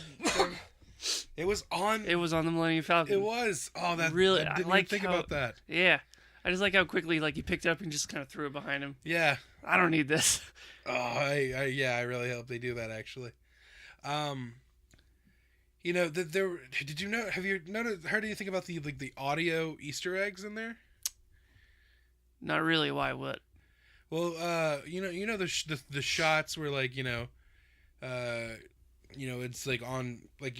Speaker 1: It was on
Speaker 2: the Millennium Falcon.
Speaker 1: It was. Oh, that
Speaker 2: really.
Speaker 1: I didn't even think about that.
Speaker 2: Yeah, I just like how quickly like he picked it up and just kind of threw it behind him.
Speaker 1: Yeah.
Speaker 2: I don't need this.
Speaker 1: Oh, I really hope they do that actually. You know, did you know? Have you noticed? How do you think about the audio Easter eggs in there?
Speaker 2: Not really. Why? What?
Speaker 1: Well, you know the shots where like you know, it's like on like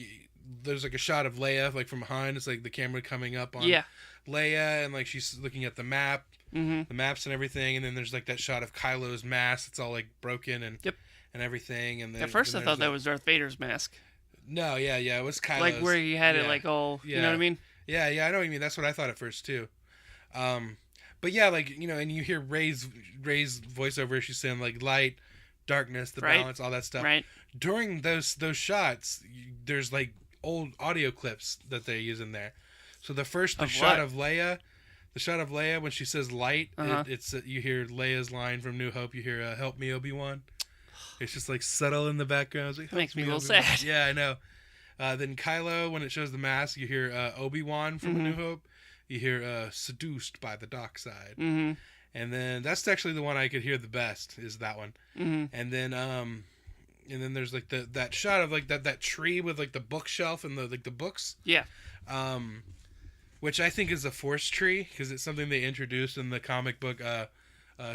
Speaker 1: there's like a shot of Leia like from behind. It's like the camera coming up on Leia, and like she's looking at the map, the maps and everything. And then there's like that shot of Kylo's mask. It's all like broken and everything. And then,
Speaker 2: at first I thought that was Darth Vader's mask.
Speaker 1: No, it was Kylo's.
Speaker 2: Like where he had it like all, you know what I mean?
Speaker 1: Yeah, I know what you mean. That's what I thought at first too. But yeah, like, you know, and you hear Rey's voiceover. She's saying like light, darkness, the balance, all that stuff.
Speaker 2: Right.
Speaker 1: During those shots, there's like old audio clips that they use in there. So the shot of Leia when she says light, it's you hear Leia's line from New Hope. You hear "Help me, Obi-Wan." It's just like subtle in the background. It's like,
Speaker 2: makes me a little sad.
Speaker 1: Yeah, I know. Then Kylo, when it shows the mask, you hear Obi-Wan from A New Hope. You hear "Seduced by the Dark Side," and then that's actually the one I could hear the best. Is that one? And then there's like that shot of like that tree with like the bookshelf and the books.
Speaker 2: Yeah.
Speaker 1: Which I think is a Force tree because it's something they introduced in the comic book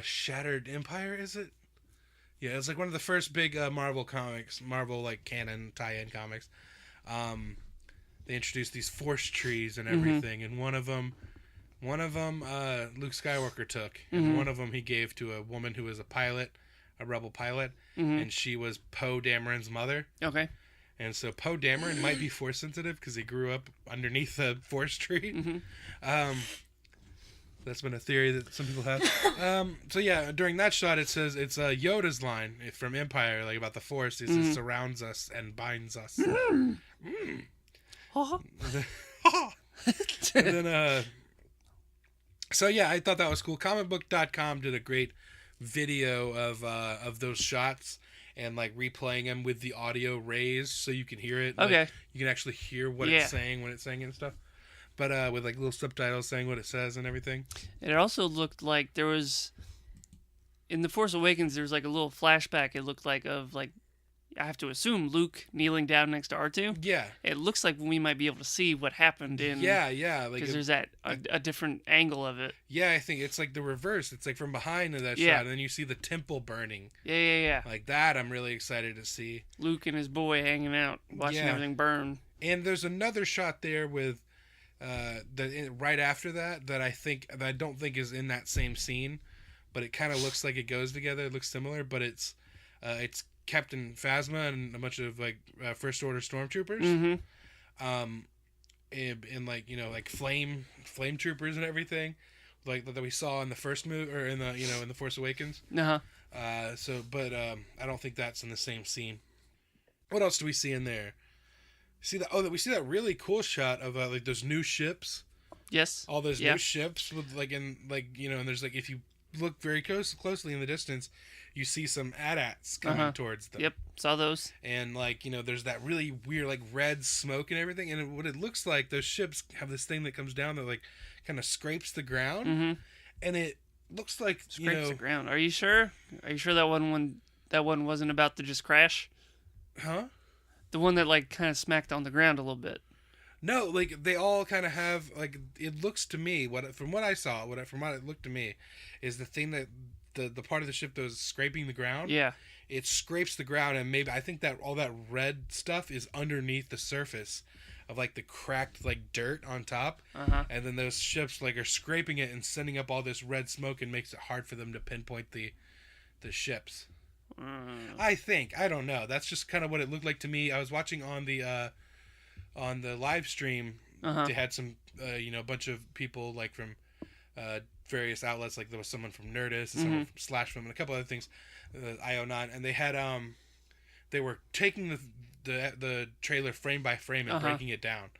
Speaker 1: Shattered Empire. Is it? Yeah, it's like one of the first big Marvel like canon tie-in comics. They introduced these Force trees and everything, and one of them Luke Skywalker took, and one of them he gave to a woman who was a rebel pilot, and she was Poe Dameron's mother.
Speaker 2: Okay.
Speaker 1: And so Poe Dameron might be Force sensitive because he grew up underneath a Force tree. That's been a theory that some people have. So yeah, during that shot, it says it's Yoda's line from Empire, like about the Force. It says, surrounds us and binds us. And then So yeah, I thought that was cool. Comicbook.com did a great video of those shots and like replaying them with the audio raised so you can hear it.
Speaker 2: Okay.
Speaker 1: Like you can actually hear what
Speaker 2: Yeah.
Speaker 1: it's saying when it's saying it and stuff. But with like little subtitles saying what it says and everything.
Speaker 2: And it also looked like there was in The Force Awakens there was like a little flashback it looked like of like I have to assume Luke kneeling down next to R2.
Speaker 1: Yeah.
Speaker 2: It looks like we might be able to see what happened in.
Speaker 1: Yeah, yeah.
Speaker 2: Because there's that a different angle of it.
Speaker 1: Yeah, I think it's like the reverse. It's like from behind of that shot, and then you see the temple burning.
Speaker 2: Yeah.
Speaker 1: Like that, I'm really excited to see.
Speaker 2: Luke and his boy hanging out, watching everything burn.
Speaker 1: And there's another shot there with, right after that that I don't think is in that same scene, but it kind of looks like it goes together. It looks similar, but it's Captain Phasma and a bunch of like First Order stormtroopers, and like like flame troopers and everything, like that we saw in the first movie or in the in the Force Awakens.
Speaker 2: But
Speaker 1: I don't think that's in the same scene. What else do we see in there? We see that really cool shot of like those new ships.
Speaker 2: Yes.
Speaker 1: All those new ships with and there's like if you look very closely in the distance, you see some AT-ATs coming towards them.
Speaker 2: Yep, saw those.
Speaker 1: And there's that really weird like red smoke and everything. And what it looks like, those ships have this thing that comes down that like kind of scrapes the ground, and it looks like
Speaker 2: scrapes the ground. Are you sure? Are you sure that one wasn't about to just crash?
Speaker 1: Huh?
Speaker 2: The one that like kind of smacked on the ground a little bit.
Speaker 1: No, like they all kind of have like it looks to me from what I saw, from what it looked to me, is the thing that the part of the ship that was scraping the ground.
Speaker 2: Yeah.
Speaker 1: It scrapes the ground, and maybe I think that all that red stuff is underneath the surface of like the cracked like dirt on top, and then those ships like are scraping it and sending up all this red smoke and makes it hard for them to pinpoint the ships. I don't know. That's just kind of what it looked like to me. I was watching on the live stream. They had some a bunch of people like from various outlets, like there was someone from Nerdist and someone from Slashfilm and a couple other things, IO9, and they had they were taking the trailer frame by frame and breaking it down,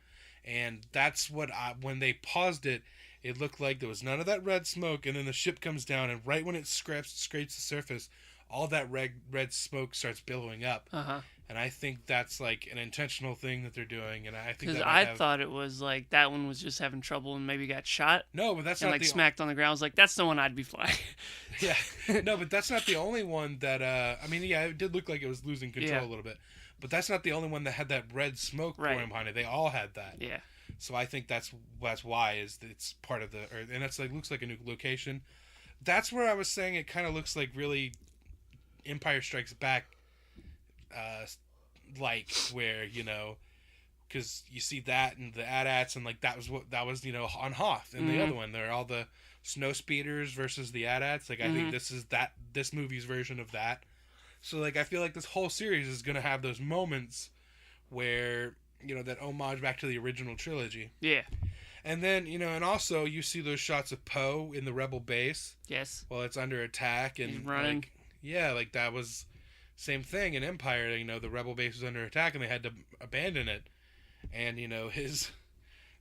Speaker 1: and that's what when they paused it, it looked like there was none of that red smoke, and then the ship comes down, and right when it scrapes the surface, all that red smoke starts billowing up. And I think that's like an intentional thing that they're doing, and I think
Speaker 2: because I thought it was like that one was just having trouble and maybe got shot.
Speaker 1: No, but that's
Speaker 2: and
Speaker 1: not
Speaker 2: smacked on the ground. I was like, that's the one I'd be flying.
Speaker 1: Yeah, no, but that's not the only one that. I mean, yeah, it did look like it was losing control a little bit, but that's not the only one that had that red smoke pouring behind it. They all had that.
Speaker 2: Yeah.
Speaker 1: So I think that's why it's part of the and that's like looks like a new location. That's where I was saying it kind of looks like really Empire Strikes Back. Like where because you see that and the AT-ATs and like that was on Hoth and the other one there are all the snow speeders versus the AT-ATs. Like I think this movie's version of that. So like I feel like this whole series is gonna have those moments where that homage back to the original trilogy.
Speaker 2: Yeah.
Speaker 1: And then and also you see those shots of Poe in the Rebel base.
Speaker 2: Yes.
Speaker 1: While it's under attack and
Speaker 2: he's running.
Speaker 1: Like that was. Same thing in Empire, the Rebel base was under attack and they had to abandon it. And, his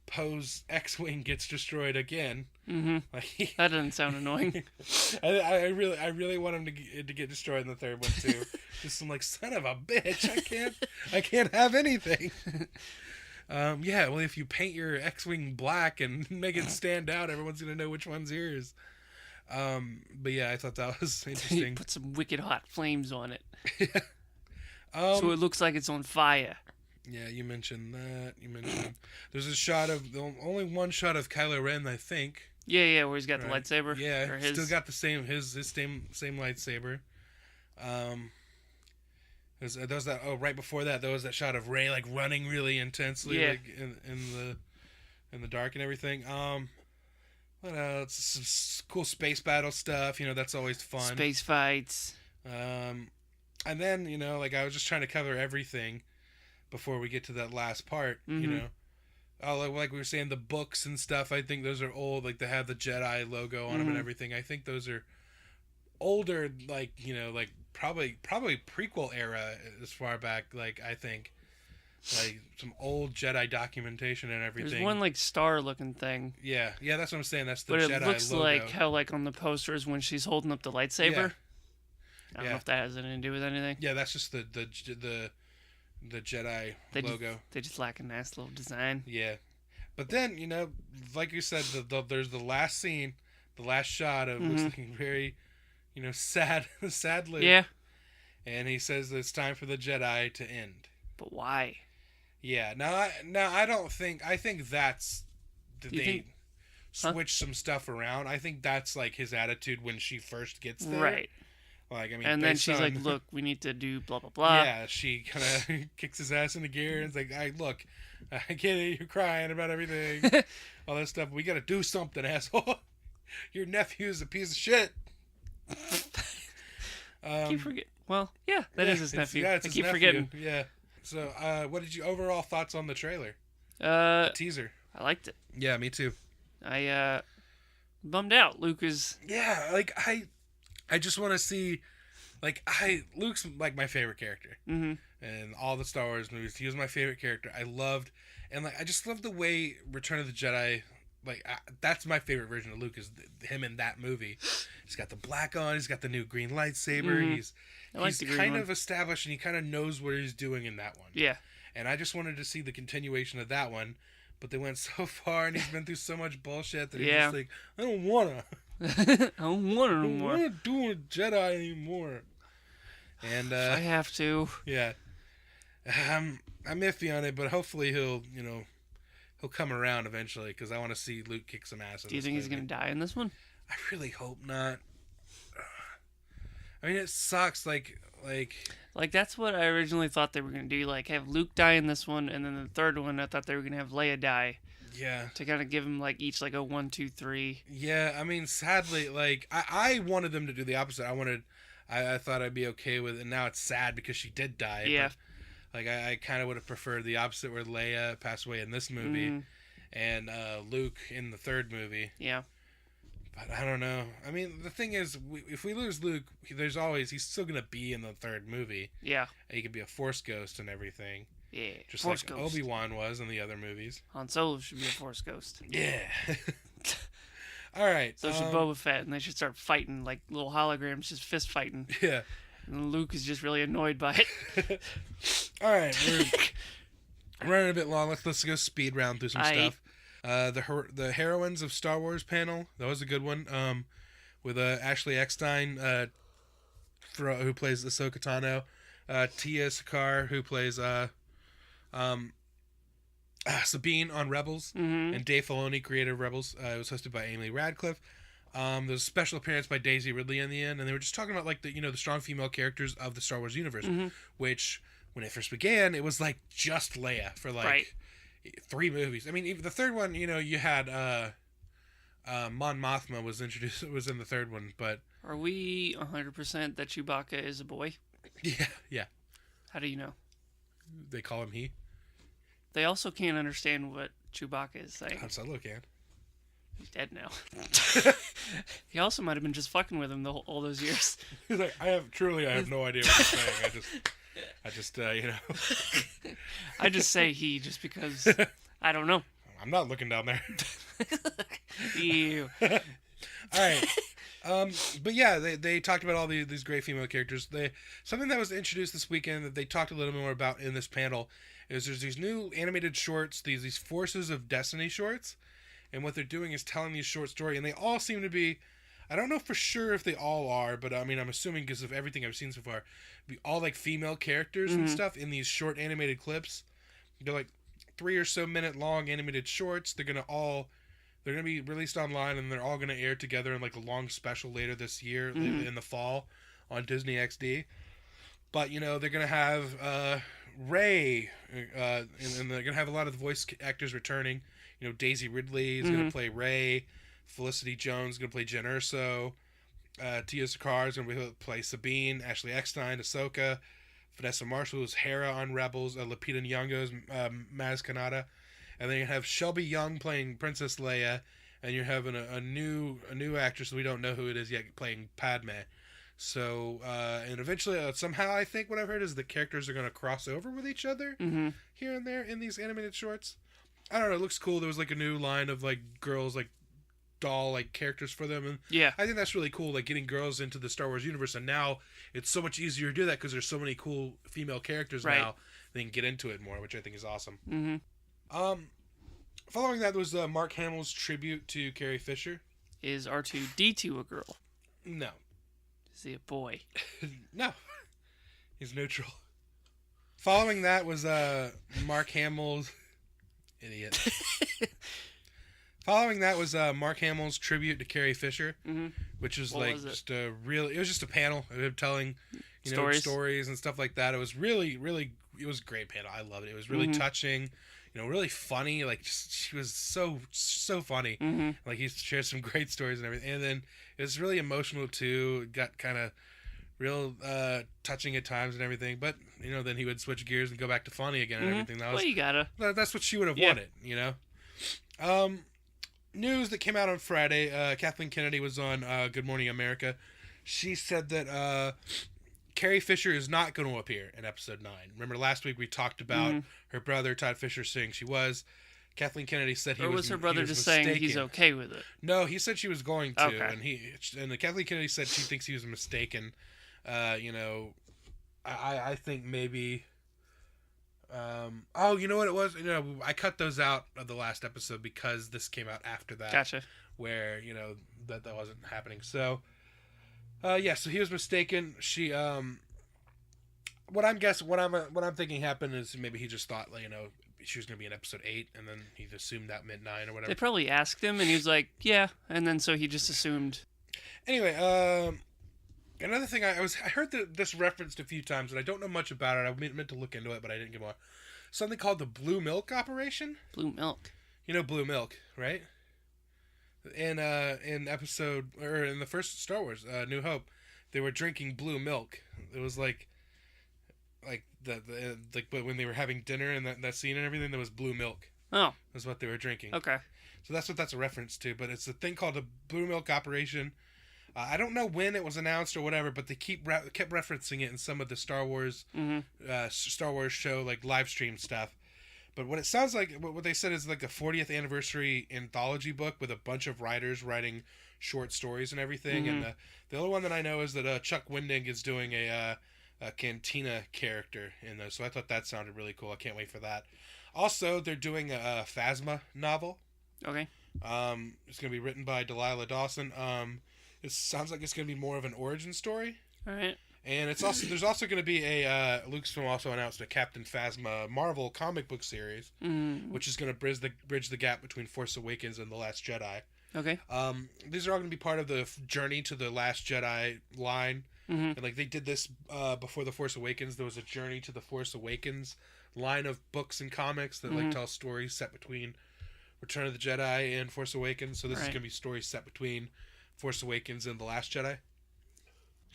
Speaker 1: Poe's X-Wing gets destroyed again. Like,
Speaker 2: that doesn't sound annoying.
Speaker 1: I really want him to get destroyed in the third one too. Just I'm like, son of a bitch, I can't have anything. Well, if you paint your X-Wing black and make it stand out, everyone's gonna know which one's yours. But yeah, I thought that was interesting.
Speaker 2: Put some wicked hot flames on it. So it looks like it's on fire.
Speaker 1: Yeah, you mentioned that. There's a shot of only one shot of Kylo Ren, I think.
Speaker 2: Yeah, where he's got the lightsaber.
Speaker 1: Yeah, or still got the same same lightsaber. There's that. Oh, right before that, there was that shot of Rey like running really intensely, like in the dark and everything. What else? Some cool space battle stuff. That's always fun.
Speaker 2: Space fights.
Speaker 1: And then like I was just trying to cover everything before we get to that last part. Like we were saying, the books and stuff. I think those are old. Like they have the Jedi logo on them and everything. I think those are older. Like like probably prequel era as far back. Like I think. like some old Jedi documentation and everything.
Speaker 2: There's one like star-looking thing.
Speaker 1: Yeah, that's what I'm saying. That's the
Speaker 2: Jedi
Speaker 1: logo.
Speaker 2: But it looks like how like on the posters when she's holding up the lightsaber.
Speaker 1: Yeah.
Speaker 2: I don't know if that has anything to do with anything.
Speaker 1: Yeah, that's just the Jedi logo.
Speaker 2: They just lack a nice little design.
Speaker 1: Yeah, but then like you said, there's the last scene, the last shot of looks looking very, sad, sad Luke.
Speaker 2: Yeah.
Speaker 1: And he says that it's time for the Jedi to end.
Speaker 2: But why?
Speaker 1: Yeah. Now I don't think. I think that's they switch some stuff around. I think that's like his attitude when she first gets there.
Speaker 2: Right.
Speaker 1: Like, I mean,
Speaker 2: and then she's like, "Look, we need to do blah blah blah."
Speaker 1: Yeah, she kind of kicks his ass into gear and is like, "Look, I get it. You're crying about everything, all that stuff. We got to do something, asshole. Your nephew's a piece of shit."
Speaker 2: I keep forgetting. Well, yeah, that is his nephew.
Speaker 1: Yeah, it's
Speaker 2: I
Speaker 1: his
Speaker 2: keep
Speaker 1: nephew.
Speaker 2: forgetting.
Speaker 1: Yeah. So, what did you overall thoughts on the trailer?
Speaker 2: The
Speaker 1: teaser.
Speaker 2: I liked it.
Speaker 1: Yeah, me too.
Speaker 2: I bummed out. Luke is.
Speaker 1: Yeah, like I just want to see, like Luke's like my favorite character, and all the Star Wars movies. He was my favorite character. I just love the way Return of the Jedi. Like that's my favorite version of Luke is him in that movie. He's got the black on. He's got the new green lightsaber. He's kind of established and he kind of knows what he's doing in that one.
Speaker 2: Yeah.
Speaker 1: And I just wanted to see the continuation of that one, but they went so far and he's been through so much bullshit that he's just like, I don't wanna.
Speaker 2: I don't want it anymore.
Speaker 1: I don't want to do a Jedi anymore. And
Speaker 2: I have to.
Speaker 1: Yeah. I'm iffy on it, but hopefully he'll come around eventually because I want to see Luke kick some ass.
Speaker 2: Do you think he's gonna die in this one?
Speaker 1: I really hope not. I mean, it sucks. Like
Speaker 2: that's what I originally thought they were gonna do. Like have Luke die in this one, and then the third one, I thought they were gonna have Leia die.
Speaker 1: Yeah.
Speaker 2: To kind of give him like each like a 1, 2, 3.
Speaker 1: Yeah, I mean, sadly, like I wanted them to do the opposite. I thought I'd be okay with it. And now it's sad because she did die.
Speaker 2: Yeah.
Speaker 1: But, like I kind of would have preferred the opposite, where Leia passed away in this movie, and Luke in the third movie.
Speaker 2: Yeah.
Speaker 1: But I don't know. I mean, the thing is, if we lose Luke, he's still gonna be in the third movie.
Speaker 2: Yeah.
Speaker 1: And he could be a Force ghost and everything.
Speaker 2: Yeah.
Speaker 1: Just Force like ghost. Obi-Wan was in the other movies.
Speaker 2: Han Solo should be a Force ghost.
Speaker 1: Yeah. All right.
Speaker 2: So should Boba Fett, and they should start fighting like little holograms, just fist fighting.
Speaker 1: Yeah.
Speaker 2: And Luke is just really annoyed by it.
Speaker 1: All right, we're running a bit long. Let's go speed round through some stuff. The Heroines of Star Wars panel, that was a good one. With Ashley Eckstein, who plays Ahsoka Tano, Tia Sakar, who plays Sabine on Rebels, and Dave Filoni, creator of Rebels. It was hosted by Amy Radcliffe. There was a special appearance by Daisy Ridley in the end, and they were just talking about like the strong female characters of the Star Wars universe, which when it first began, it was like just Leia for like 3 movies. I mean, even the third one, you had Mon Mothma was in the third one, but
Speaker 2: are we 100% that Chewbacca is a boy?
Speaker 1: Yeah. How
Speaker 2: do you know?
Speaker 1: They call him he.
Speaker 2: They also can't understand what Chewbacca is saying.
Speaker 1: Han Solo can.
Speaker 2: He's dead now. He also might have been just fucking with him all those years.
Speaker 1: He's like, I have no idea what you're saying. I just
Speaker 2: I just say he just because I don't know.
Speaker 1: I'm not looking down there.
Speaker 2: Ew.
Speaker 1: All right. But yeah, they talked about all these great female characters. Something that was introduced this weekend that they talked a little more about in this panel is there's these new animated shorts, these Forces of Destiny shorts. And what they're doing is telling these short stories, and they all seem to be, I don't know for sure if they all are, but I mean, I'm assuming because of everything I've seen so far, be all like female characters and stuff in these short animated clips. They're like 3 or so minute long animated shorts. They're gonna be released online, and they're all gonna air together in like a long special later this year in the fall on Disney XD. But they're gonna have Rey, and they're gonna have a lot of the voice actors returning. Daisy Ridley is going to play Rey. Felicity Jones is going to play Jen Erso. Tia Sakar is going to play Sabine. Ashley Eckstein, Ahsoka. Vanessa Marshall is Hera on Rebels. Lupita Nyong'o is Maz Kanata. And then you have Shelby Young playing Princess Leia. And you're having a new actress, we don't know who it is yet, playing Padme. So, and eventually, somehow, I think what I've heard is the characters are going to cross over with each other here and there in these animated shorts. I don't know. It looks cool. There was like a new line of like girls, like doll, like characters for them, and I think that's really cool. Like getting girls into the Star Wars universe, and now it's so much easier to do that because there's so many cool female characters now. They can get into it more, which I think is awesome. Following that was Mark Hamill's tribute to Carrie Fisher.
Speaker 2: Is R2-D2 a girl?
Speaker 1: No.
Speaker 2: Is he a boy?
Speaker 1: No. He's neutral. Following that was Mark Hamill's... Idiot. Following that was Mark Hamill's tribute to Carrie Fisher, which was just a real... It was just a panel of him telling stories and stuff like that. It was really, really... It was a great panel. I loved it. It was really touching, really funny. Like, she was so funny. Like, he shared some great stories and everything. And then it was really emotional, too. It got kind of real touching at times and everything. But, then he would switch gears and go back to funny again and everything.
Speaker 2: You gotta.
Speaker 1: That's what she would have wanted, News that came out on Friday. Kathleen Kennedy was on Good Morning America. She said that Carrie Fisher is not going to appear in episode 9. Remember last week we talked about her brother Todd Fisher saying she was. Kathleen Kennedy said he was. Or was
Speaker 2: her brother just saying he's okay with it?
Speaker 1: No, he said she was going to, and Kathleen Kennedy said she thinks he was mistaken. I think maybe. You know what it was? I cut those out of the last episode because this came out after that.
Speaker 2: Gotcha.
Speaker 1: Where that wasn't happening. So. So he was mistaken. She, what I'm thinking happened is maybe he just thought, she was going to be in episode 8, and then he assumed that meant 9 or whatever.
Speaker 2: They probably asked him, and he was like, yeah, and then so he just assumed.
Speaker 1: Anyway, another thing, I heard this referenced a few times, and I don't know much about it. I meant to look into it, but I didn't get more. Something called the Blue Milk Operation.
Speaker 2: Blue Milk.
Speaker 1: Blue Milk, right? In episode or in the first Star Wars, New Hope, they were drinking blue milk. It was like but when they were having dinner and that scene and everything, there was blue milk.
Speaker 2: Oh,
Speaker 1: that's what they were drinking.
Speaker 2: Okay,
Speaker 1: so that's what that's a reference to. But it's a thing called the Blue Milk Operation. I don't know when it was announced or whatever, but they kept referencing it in some of the Star Wars show like live stream stuff. But what it sounds like, what they said is like a 40th anniversary anthology book with a bunch of writers writing short stories and everything. And the other one that I know is that Chuck Wendig is doing a Cantina character in those. So I thought that sounded really cool. I can't wait for that. Also, they're doing a Phasma novel.
Speaker 2: Okay.
Speaker 1: It's going to be written by Delilah Dawson. It sounds like it's going to be more of an origin story.
Speaker 2: All right.
Speaker 1: And there's also going to be a Lucasfilm also announced a Captain Phasma Marvel comic book series, which is going to bridge the gap between Force Awakens and The Last Jedi.
Speaker 2: Okay.
Speaker 1: These are all going to be part of the Journey to the Last Jedi line, and like they did this before The Force Awakens. There was a Journey to the Force Awakens line of books and comics that like tell stories set between Return of the Jedi and Force Awakens. So this is going to be stories set between Force Awakens and The Last Jedi.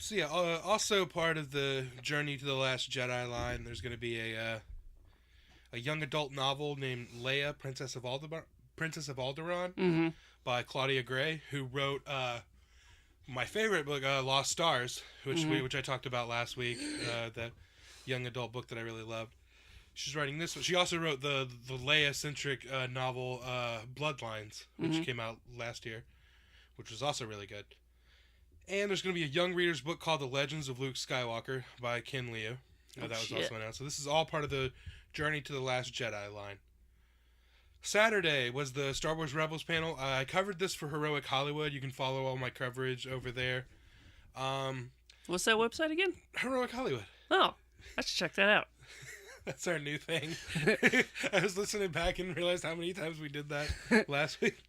Speaker 1: So yeah, also part of the Journey to the Last Jedi line, there's going to be a young adult novel named Leia, Princess of Alderaan, by Claudia Gray, who wrote my favorite book, Lost Stars, which I talked about last week, that young adult book that I really loved. She's writing this one. She also wrote the Leia-centric novel Bloodlines, which came out last year, which was also really good. And there's going to be a young reader's book called The Legends of Luke Skywalker by Ken Liu. That was also announced. So this is all part of the Journey to the Last Jedi line. Saturday was the Star Wars Rebels panel. I covered this for Heroic Hollywood. You can follow all my coverage over there.
Speaker 2: What's that website again?
Speaker 1: Heroic Hollywood.
Speaker 2: Oh, I should check that out.
Speaker 1: That's our new thing. I was listening back and realized how many times we did that last week.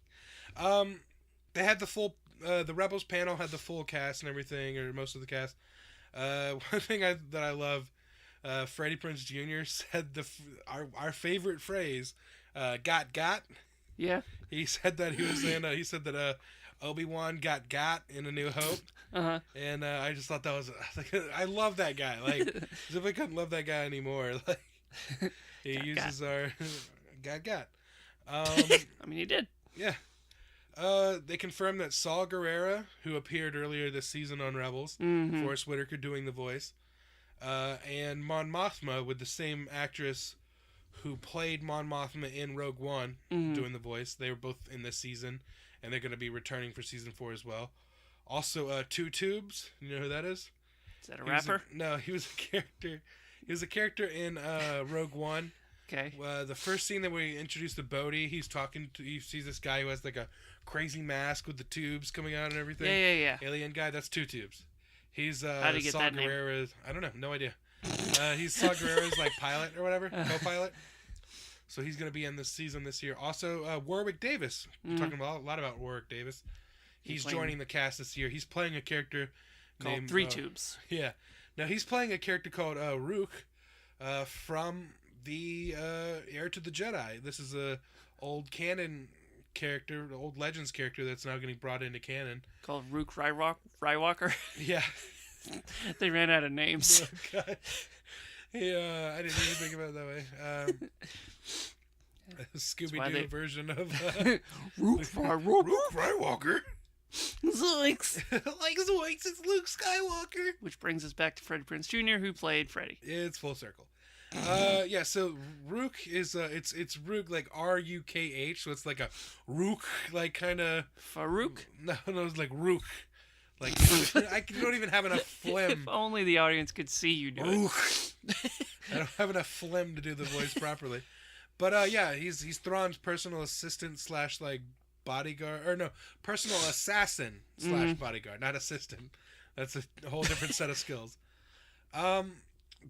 Speaker 1: They had the full... the Rebels panel had the full cast and everything, or most of the cast. One thing that I love, Freddie Prinze Jr. said our favorite phrase, got.
Speaker 2: Yeah.
Speaker 1: He said that he said that Obi-Wan got in A New Hope. And I just thought that was I love that guy. Like, as if I couldn't love that guy anymore. Like, he uses our got.
Speaker 2: I mean, he did.
Speaker 1: Yeah. They confirmed that Saw Gerrera, who appeared earlier this season on Rebels, Forrest Whitaker doing the voice, and Mon Mothma with the same actress who played Mon Mothma in Rogue One doing the voice. They were both in this season, and they're going to be returning for season 4 as well. Also, Two Tubes. You know who that is?
Speaker 2: Is that a rapper?
Speaker 1: No, he was a character. He was a character in Rogue One.
Speaker 2: Okay.
Speaker 1: The first scene that we introduced to Bodhi, he sees this guy who has like a crazy mask with the tubes coming out and everything.
Speaker 2: Yeah.
Speaker 1: Alien guy, that's Two Tubes. He's
Speaker 2: How do you get
Speaker 1: Saw
Speaker 2: that name?
Speaker 1: Gerrera's, I don't know, no idea. He's Saw Gerrera's like pilot or whatever, co-pilot. So he's going to be in this season this year. Also, Warwick Davis. We're talking a lot about Warwick Davis. He's joining the cast this year. He's playing a character
Speaker 2: called
Speaker 1: named
Speaker 2: Three Tubes.
Speaker 1: Yeah. Now he's playing a character called Rook from the Heir to the Jedi. This is a old canon character, old Legends character that's now getting brought into canon.
Speaker 2: Called Rook Rywalker.
Speaker 1: Yeah.
Speaker 2: They ran out of names.
Speaker 1: Oh, God. Yeah, I didn't even think about it that way. A Scooby-Doo version of
Speaker 2: Rook
Speaker 1: Rywalker.
Speaker 2: Zoinks!
Speaker 1: Like Zoinks, it's Luke Skywalker.
Speaker 2: Which brings us back to Freddie Prinze Jr., who played Freddy.
Speaker 1: It's full circle. Yeah, so Rook is it's Rook like R-U-K-H, so it's like a Rook like kind of
Speaker 2: Farouk?
Speaker 1: No, it's like Rook. Like I don't even have enough phlegm.
Speaker 2: If only the audience could see you do
Speaker 1: Rook. I don't have enough phlegm to do the voice properly. But yeah, he's Thrawn's personal assistant / like bodyguard, or no, personal assassin / bodyguard, not assistant. That's a whole different set of skills.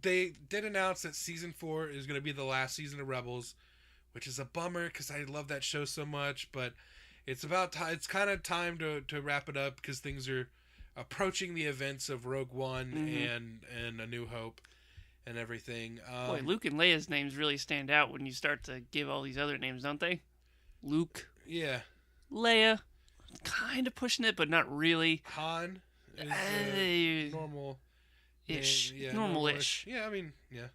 Speaker 1: They did announce that season 4 is going to be the last season of Rebels, which is a bummer because I love that show so much. But it's about it's kind of time to wrap it up because things are approaching the events of Rogue One and A New Hope and everything.
Speaker 2: Boy, Luke and Leia's names really stand out when you start to give all these other names, don't they? Luke.
Speaker 1: Yeah.
Speaker 2: Leia. Kind of pushing it, but not really.
Speaker 1: Han is normal.
Speaker 2: Ish.
Speaker 1: Yeah,
Speaker 2: Normal-ish.
Speaker 1: Yeah, I mean, yeah.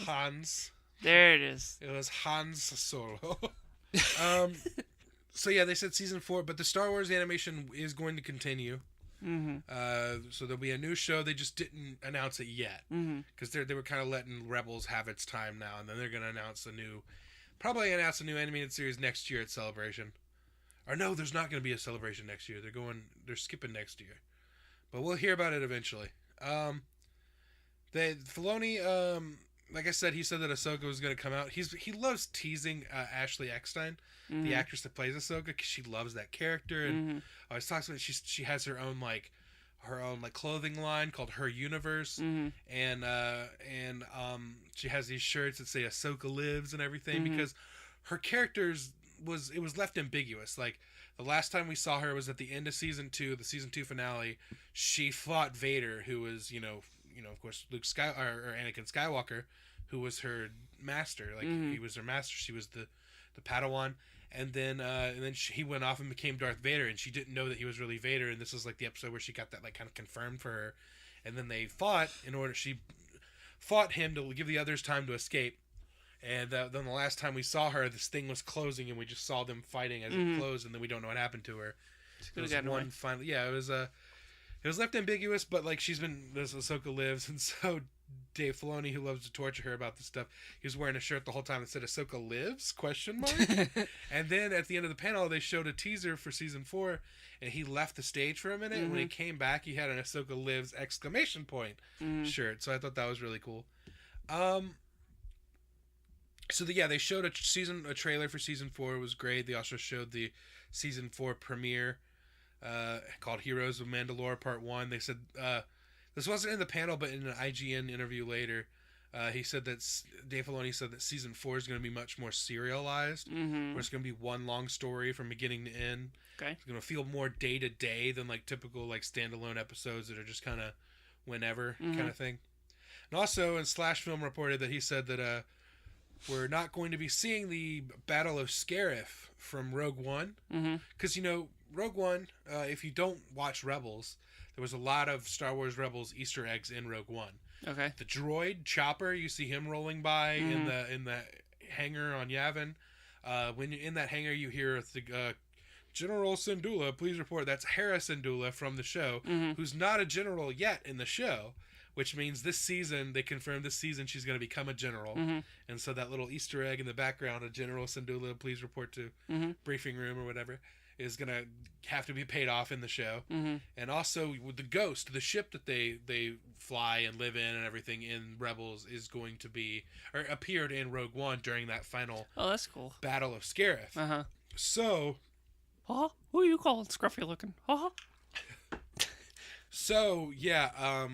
Speaker 1: Hans.
Speaker 2: There it is.
Speaker 1: It was Hans Solo. So yeah, they said season 4, but the Star Wars animation is going to continue. So there'll be a new show. They just didn't announce it yet because they were kind of letting Rebels have its time now, and then they're going to announce probably announce a new animated series next year at Celebration. Or no, there's not going to be a Celebration next year. They're skipping next year, but we'll hear about it eventually. Filoni, like I said, he said that Ahsoka was going to come out. He loves teasing Ashley Eckstein, the actress that plays Ahsoka, because she loves that character. And always talks about she has her own clothing line called Her Universe, and she has these shirts that say Ahsoka lives and everything because her characters was left ambiguous. Like the last time we saw her was at the end of season 2, the season 2 finale. She fought Vader, who was of course Luke or Anakin Skywalker, who was her master. Like he was her master. She was the Padawan. And then he went off and became Darth Vader, and she didn't know that he was really Vader. And this is like the episode where she got that like kind of confirmed for her. And then they fought she fought him to give the others time to escape. And then the last time we saw her, this thing was closing, and we just saw them fighting as it closed, and then we don't know what happened to her. It was one final. Yeah, it was left ambiguous, but like this Ahsoka lives, and so Dave Filoni, who loves to torture her about this stuff, he was wearing a shirt the whole time that said "Ahsoka lives?" ? And then at the end of the panel, they showed a teaser for season 4, and he left the stage for a minute. And when he came back, he had an "Ahsoka lives!" ! Shirt. So I thought that was really cool. So they showed a trailer for season 4. It was great. They also showed the season 4 premiere called Heroes of Mandalore Part 1. They said this wasn't in the panel, but in an IGN interview later, he said that Dave Filoni said that season 4 is going to be much more serialized, where it's going to be one long story from beginning to end.
Speaker 2: Okay.
Speaker 1: It's going to feel more day to day than like typical like standalone episodes that are just kind of whenever kind of thing. And also, and Slash Film reported that he said that we're not going to be seeing the Battle of Scarif from Rogue One. Because, Rogue One, if you don't watch Rebels, there was a lot of Star Wars Rebels Easter eggs in Rogue One.
Speaker 2: Okay.
Speaker 1: The droid, Chopper, you see him rolling by in the hangar on Yavin. When you're in that hangar, you hear General Syndulla, please report. That's Hera Syndulla from the show, who's not a general yet in the show, which means this season, they confirmed this season she's going to become a general. And so that little Easter egg in the background of General Syndulla, please report to briefing room or whatever, is going to have to be paid off in the show. And also with the Ghost, the ship that they fly and live in and everything in Rebels is going to be, or appeared in Rogue One during that final
Speaker 2: that's cool.
Speaker 1: Battle of Scarif. So...
Speaker 2: Who are you calling scruffy looking?
Speaker 1: So, yeah,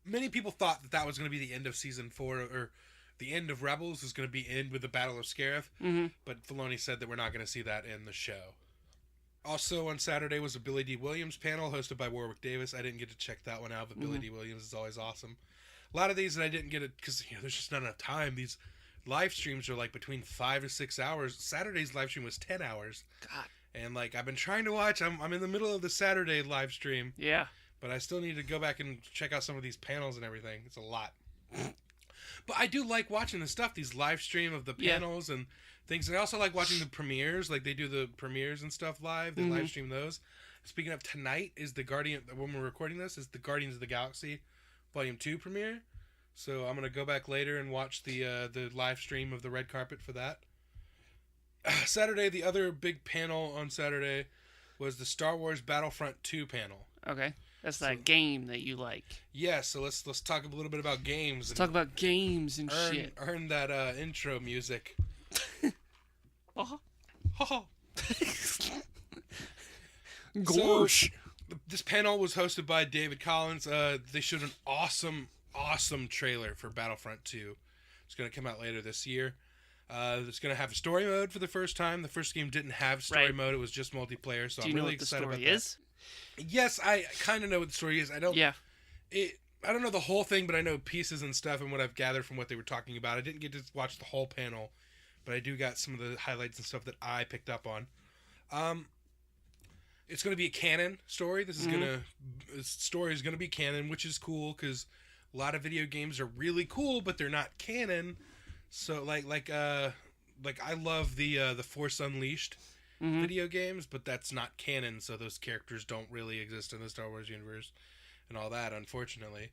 Speaker 1: many people thought that was going to be the end of Season 4, or the end of Rebels was going to be end with the Battle of Scarif, but Filoni said that we're not going to see that in the show. Also on Saturday was a Billy D. Williams panel hosted by Warwick Davis. I didn't get to check that one out, but Billy D. Williams is always awesome. A lot of these that I didn't get it because there's just not enough time. These live streams are like between 5 to 6 hours. Saturday's live stream was 10 hours.
Speaker 2: God.
Speaker 1: And like I've been trying to watch. I'm in the middle of the Saturday live stream.
Speaker 2: Yeah.
Speaker 1: But I still need to go back and check out some of these panels and everything. It's a lot. But I do like watching the stuff, these live stream of the panels and things. And I also like watching the premieres. Like they do the premieres and stuff live. They live stream those. Speaking of, tonight is when we're recording this, is the Guardians of the Galaxy Volume 2 premiere. So I'm going to go back later and watch the live stream of the red carpet for that. Saturday, the other big panel on Saturday was the Star Wars Battlefront II panel.
Speaker 2: Okay. That's that game that you like.
Speaker 1: Yeah, so let's talk a little bit about games.
Speaker 2: Let's talk about games and shit.
Speaker 1: Earn that intro music.
Speaker 2: Gosh.
Speaker 1: So, this panel was hosted by David Collins. They showed an awesome trailer for Battlefront 2. It's going to come out later this year. It's going to have a story mode for the first time. The first game didn't have story mode. It was just multiplayer, so I'm really excited about that. Do you know what the story is? Yes, I kind of know what the story is. I don't know the whole thing, but I know pieces and stuff and what I've gathered from what they were talking about. I didn't get to watch the whole panel, but I do got some of the highlights and stuff that I picked up on. It's going to be a canon story. This story is going to be canon, which is cool because a lot of video games are really cool, but they're not canon. So like I love the Force Unleashed video games, but that's not canon, so those characters don't really exist in the Star Wars universe and all that, unfortunately.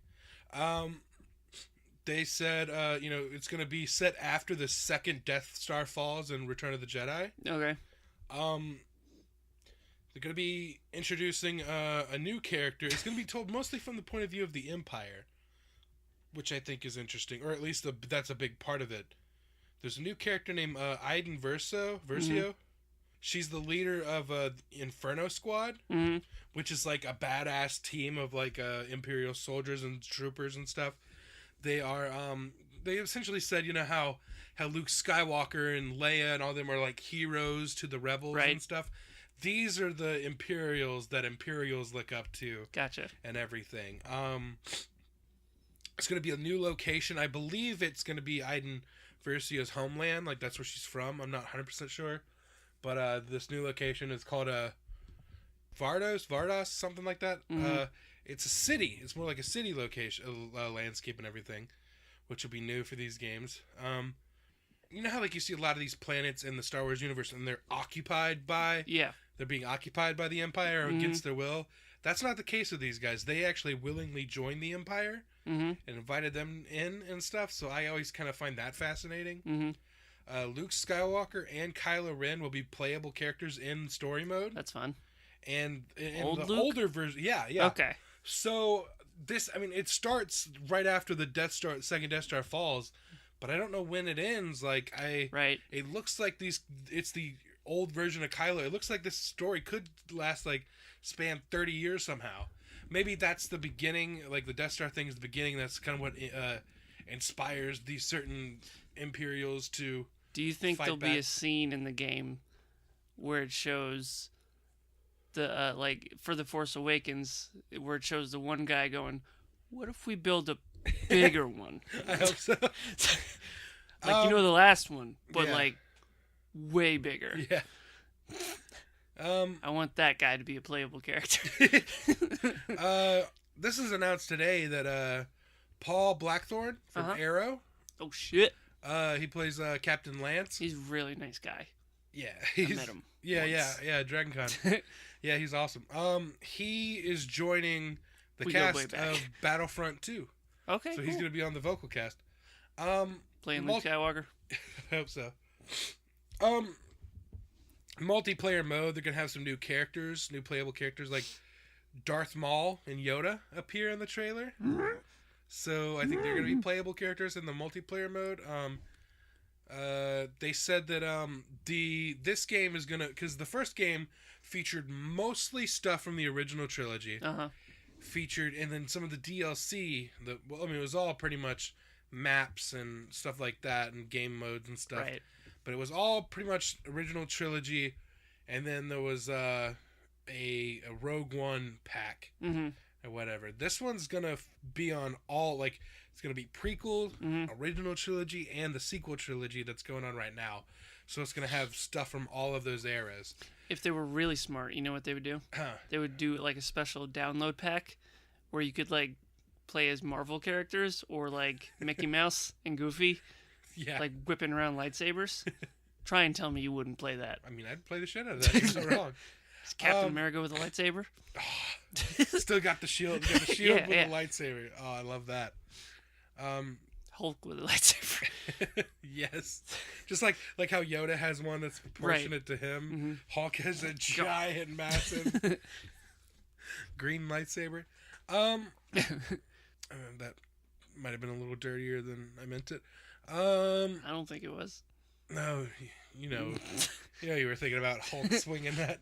Speaker 1: They said it's going to be set after the second Death Star falls in Return of the Jedi.
Speaker 2: Okay.
Speaker 1: They're going to be introducing a new character. It's going to be told mostly from the point of view of the Empire, which I think is interesting, or at least that's a big part of it. There's a new character named Iden Versio. She's the leader of Inferno Squad, which is like a badass team of like Imperial soldiers and troopers and stuff. They are they essentially said, how Luke Skywalker and Leia and all them are like heroes to the rebels and stuff. These are the Imperials that Imperials look up to.
Speaker 2: Gotcha.
Speaker 1: And everything. It's going to be a new location. I believe it's going to be Iden Versio's homeland. Like, that's where she's from. I'm not 100% sure. But this new location is called Vardos, something like that. It's a city. It's more like a city location, landscape and everything, which will be new for these games. You know how like you see a lot of these planets in the Star Wars universe and they're occupied by...
Speaker 2: Yeah.
Speaker 1: They're being occupied by the Empire against their will. That's not the case with these guys. They actually willingly joined the Empire and invited them in and stuff. So I always kind of find that fascinating. Luke Skywalker and Kylo Ren will be playable characters in story mode.
Speaker 2: That's fun.
Speaker 1: And in
Speaker 2: Old
Speaker 1: the
Speaker 2: Luke?
Speaker 1: older version, yeah.
Speaker 2: Okay.
Speaker 1: So this, it starts right after the second Death Star falls, but I don't know when it ends. Like it looks like it's the old version of Kylo. It looks like this story could span 30 years somehow. Maybe that's the beginning, like the Death Star thing is the beginning. That's kind of what inspires these certain Imperials to.
Speaker 2: Do you think there'll
Speaker 1: back.
Speaker 2: be a scene in the game where it shows the for the Force Awakens, where it shows the one guy going, "What if we build a bigger one?"
Speaker 1: I hope so.
Speaker 2: The last one, but way bigger.
Speaker 1: Yeah.
Speaker 2: I want that guy to be a playable character.
Speaker 1: This is announced today that Paul Blackthorne from Arrow.
Speaker 2: Oh shit.
Speaker 1: He plays Captain Lance.
Speaker 2: He's a really nice guy.
Speaker 1: Yeah,
Speaker 2: I met him.
Speaker 1: Yeah. Dragon Con. Yeah, he's awesome. He is joining the cast of Battlefront 2.
Speaker 2: Okay,
Speaker 1: so
Speaker 2: cool.
Speaker 1: He's gonna be on the vocal cast.
Speaker 2: Playing Luke Skywalker.
Speaker 1: I hope so. Multiplayer mode. They're gonna have some new characters, new playable characters like Darth Maul and Yoda appear in the trailer. So I think they're gonna be playable characters in the multiplayer mode. They said that this game is gonna, because the first game featured mostly stuff from the original trilogy. Featured, and then some of the DLC. It was all pretty much maps and stuff like that, and game modes and stuff.
Speaker 2: Right.
Speaker 1: But it was all pretty much original trilogy, and then there was a Rogue One pack or whatever. This one's gonna be on all, like, it's gonna be prequel, original trilogy, and the sequel trilogy that's going on right now. So it's gonna have stuff from all of those eras.
Speaker 2: If they were really smart, you know what they would do? They would do like a special download pack where you could like play as Marvel characters or like Mickey Mouse and Goofy.
Speaker 1: Yeah.
Speaker 2: Like whipping around lightsabers. Try and tell me you wouldn't play that.
Speaker 1: I mean, I'd play the shit out of that. You're so wrong.
Speaker 2: Is Captain America with a lightsaber?
Speaker 1: Still got the shield. Got the shield with a lightsaber. Oh, I love that.
Speaker 2: Hulk with a lightsaber.
Speaker 1: Yes. Just like how Yoda has one that's proportionate to him. Hulk has a giant, massive green lightsaber. That might have been a little dirtier than I meant it.
Speaker 2: I don't think it was.
Speaker 1: No, you were thinking about Hulk swinging that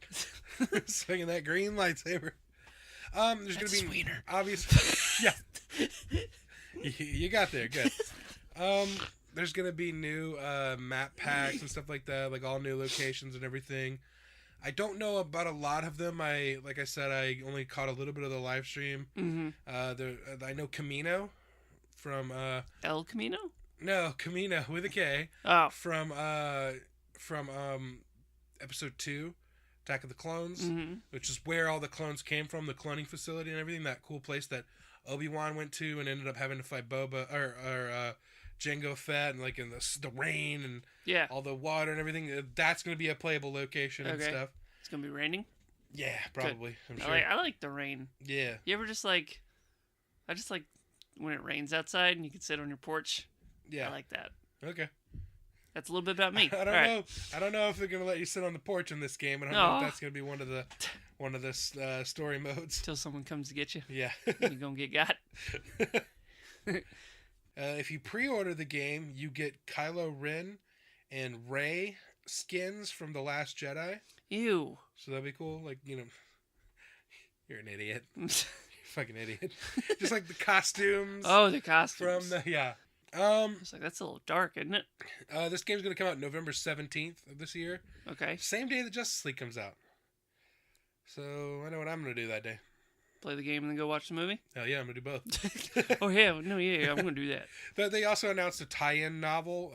Speaker 1: green lightsaber. There's
Speaker 2: That's
Speaker 1: gonna be
Speaker 2: sweeter.
Speaker 1: Obviously, yeah. You got there, good. There's gonna be new map packs and stuff like that, like all new locations and everything. I don't know about a lot of them. Like I said, I only caught a little bit of the live stream. I know Camino from
Speaker 2: El Camino?
Speaker 1: No, Camino with a K.
Speaker 2: Oh.
Speaker 1: From episode 2, Attack of the Clones, which is where all the clones came from, the cloning facility and everything. That cool place that Obi-Wan went to and ended up having to fight Boba or Jango Fett, and like in the rain and all the water and everything. That's going to be a playable location and stuff.
Speaker 2: It's going to be raining?
Speaker 1: Yeah, probably.
Speaker 2: Good.
Speaker 1: I'm sure.
Speaker 2: I like the rain.
Speaker 1: Yeah.
Speaker 2: You ever just like... I just like when it rains outside and you can sit on your porch.
Speaker 1: Yeah.
Speaker 2: I like that.
Speaker 1: Okay.
Speaker 2: That's a little bit about me.
Speaker 1: I don't know. I don't know if they're going to let you sit on the porch in this game. I don't know if that's going to be one of the story modes.
Speaker 2: Till someone comes to get you.
Speaker 1: Yeah.
Speaker 2: You're going to get got.
Speaker 1: If you pre-order the game, you get Kylo Ren and Rey skins from The Last Jedi.
Speaker 2: Ew.
Speaker 1: So that'd be cool. Like, you're an idiot. You're a fucking idiot. Just like the costumes.
Speaker 2: Oh, the costumes.
Speaker 1: From the,
Speaker 2: It's like, that's a little dark, isn't it?
Speaker 1: This game's going to come out November 17th of this year.
Speaker 2: Okay.
Speaker 1: Same day that Justice League comes out. So I know what I'm going to do that day.
Speaker 2: Play the game and then go watch the movie?
Speaker 1: Hell yeah, I'm going to do both.
Speaker 2: Oh, yeah. No, yeah, I'm going to do that.
Speaker 1: They also announced a tie-in novel,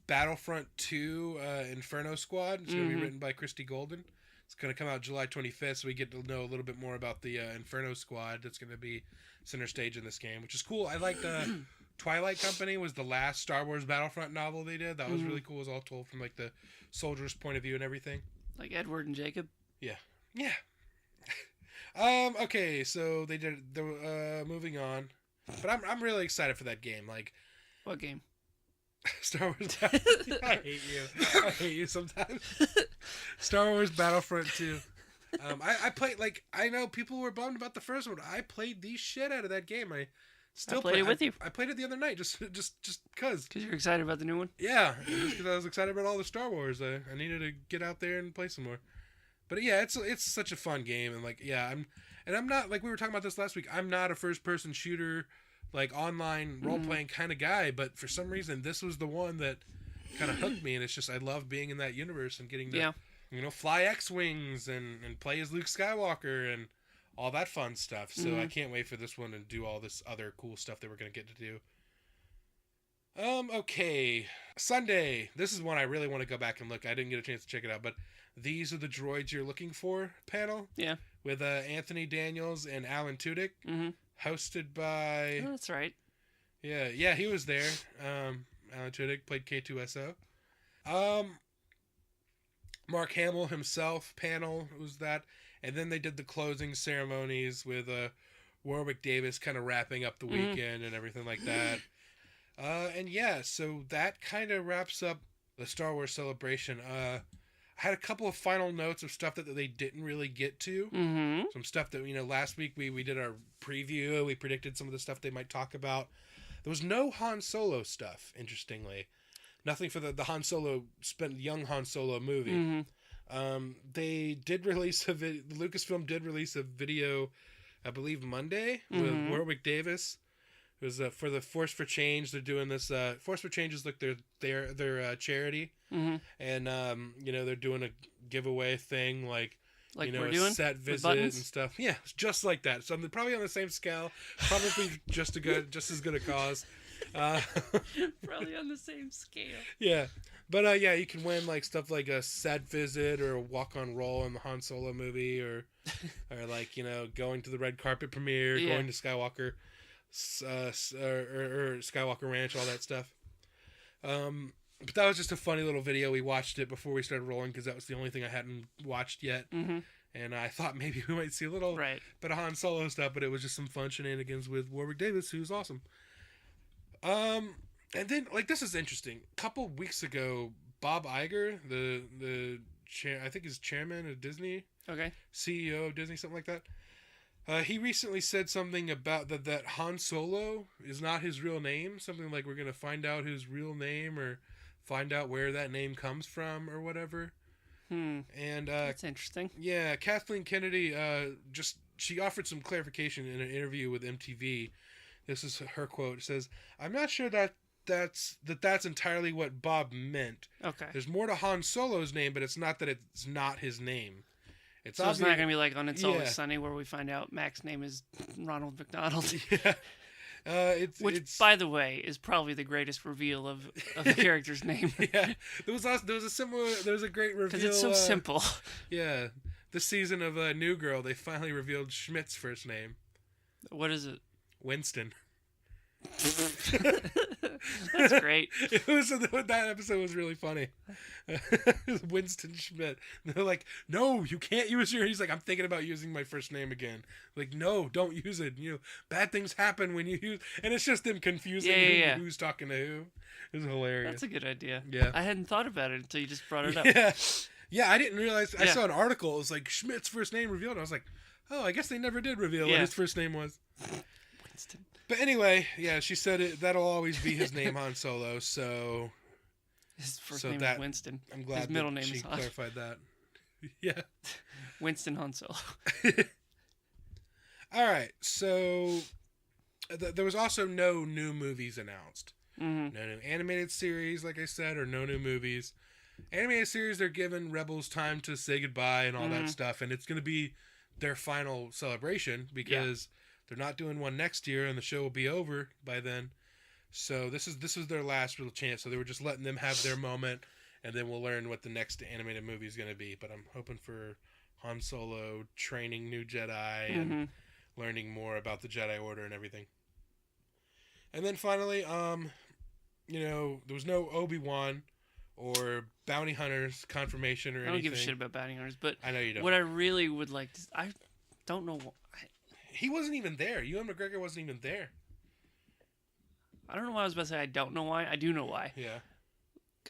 Speaker 1: Battlefront II Inferno Squad. It's going to be written by Christy Golden. It's going to come out July 25th, so we get to know a little bit more about the Inferno Squad that's going to be center stage in this game, which is cool. I like the Twilight Company was the last Star Wars Battlefront novel they did. That was really cool. It was all told from like the soldier's point of view and everything.
Speaker 2: Like Edward and Jacob?
Speaker 1: Yeah. Yeah. Okay, so they did moving on. But I'm really excited for that game. Like,
Speaker 2: what game?
Speaker 1: Star Wars. I hate you. I hate you sometimes. Star Wars Battlefront 2. I played, like, I know people were bummed about the first one. I played the shit out of that game. I
Speaker 2: played it with you.
Speaker 1: I played it the other night just because.
Speaker 2: Because you're excited about the new one?
Speaker 1: Yeah, just because I was excited about all the Star Wars. I needed to get out there and play some more. But yeah, it's such a fun game, and like, yeah, I'm not, like we were talking about this last week, I'm not a first person shooter, like online role playing kind of guy, but for some reason this was the one that kind of hooked me, and it's just, I love being in that universe and getting to fly X-Wings and play as Luke Skywalker and all that fun stuff. So I can't wait for this one and do all this other cool stuff that we're gonna get to do. Okay, Sunday. This is one I really want to go back and look. I didn't get a chance to check it out, but These Are the Droids You're Looking For panel.
Speaker 2: Yeah.
Speaker 1: With Anthony Daniels and Alan Tudyk. Hosted by...
Speaker 2: Oh, that's right.
Speaker 1: Yeah, he was there. Alan Tudyk played K2SO. Mark Hamill himself panel was that, and then they did the closing ceremonies with Warwick Davis kind of wrapping up the weekend and everything like that. And yeah, so that kind of wraps up the Star Wars celebration. I had a couple of final notes of stuff that they didn't really get to.
Speaker 2: Mm-hmm.
Speaker 1: Some stuff that, last week we did our preview. We predicted some of the stuff they might talk about. There was no Han Solo stuff, interestingly. Nothing for the Han Solo, young Han Solo movie.
Speaker 2: Mm-hmm.
Speaker 1: They did release Lucasfilm did release a video, I believe Monday, with Warwick Davis. It was for the Force for Change. They're doing this. Force for Change is like their charity, and they're doing a giveaway thing like
Speaker 2: we're
Speaker 1: a
Speaker 2: doing
Speaker 1: set visit and stuff. Yeah, just like that. So probably on the same scale. Probably just as good a cause.
Speaker 2: Probably on the same scale.
Speaker 1: Yeah, but you can win like stuff like a set visit or a walk on roll in the Han Solo movie, or like going to the red carpet premiere, going to Skywalker. Or Skywalker Ranch, all that stuff. But that was just a funny little video. We watched it before we started rolling because that was the only thing I hadn't watched yet. And I thought maybe we might see a little bit of Han Solo stuff, but it was just some fun shenanigans with Warwick Davis, who's awesome. And then this is interesting. A couple weeks ago, Bob Iger, the chair, I think he's chairman of Disney, CEO of Disney, something like that. He recently said something about that Han Solo is not his real name. Something like we're going to find out his real name or find out where that name comes from or whatever. And
Speaker 2: that's interesting.
Speaker 1: Yeah, Kathleen Kennedy she offered some clarification in an interview with MTV. This is her quote. It says, "I'm not sure that's entirely what Bob meant.
Speaker 2: Okay.
Speaker 1: There's more to Han Solo's name, but it's not that it's not his name."
Speaker 2: It's not going to be like on It's Always Sunny where we find out Mac's name is Ronald McDonald.
Speaker 1: Yeah.
Speaker 2: Which, by the way, is probably the greatest reveal of the character's name.
Speaker 1: Yeah. There was a great reveal.
Speaker 2: Because it's so simple.
Speaker 1: Yeah. This season of New Girl, they finally revealed Schmidt's first name.
Speaker 2: What is it?
Speaker 1: Winston.
Speaker 2: That's great.
Speaker 1: That episode was really funny. Winston Schmidt. They're like, "No, you can't use your." He's like, "I'm thinking about using my first name again." Like, "No, don't use it. Bad things happen when you use." And it's just them confusing who's talking to who. It's hilarious.
Speaker 2: That's a good idea.
Speaker 1: Yeah,
Speaker 2: I hadn't thought about it until you just brought it up.
Speaker 1: Yeah. I didn't realize. I saw an article. It was like Schmidt's first name revealed. I was like, "Oh, I guess they never did reveal what his first name was."
Speaker 2: Winston.
Speaker 1: But anyway, she said that'll always be his name, Han Solo. So
Speaker 2: his first name is Winston.
Speaker 1: I'm glad
Speaker 2: his middle name
Speaker 1: she
Speaker 2: is Han.
Speaker 1: clarified that. Yeah.
Speaker 2: Winston Han Solo.
Speaker 1: All right. So there was also no new movies announced. No new animated series, like I said, or no new movies. Animated series, they're giving Rebels time to say goodbye and all that stuff, and it's going to be their final celebration because they're not doing one next year, and the show will be over by then. So this is their last real chance. So they were just letting them have their moment, and then we'll learn what the next animated movie is going to be. But I'm hoping for Han Solo training new Jedi and learning more about the Jedi Order and everything. And then finally, there was no Obi-Wan or Bounty Hunters confirmation or anything.
Speaker 2: I don't give a shit about Bounty Hunters, but
Speaker 1: I know you don't.
Speaker 2: What I really would like to... I don't know...
Speaker 1: He wasn't even there. Ewan McGregor wasn't even there.
Speaker 2: I don't know why I was about to say I don't know why. I do know why.
Speaker 1: Yeah.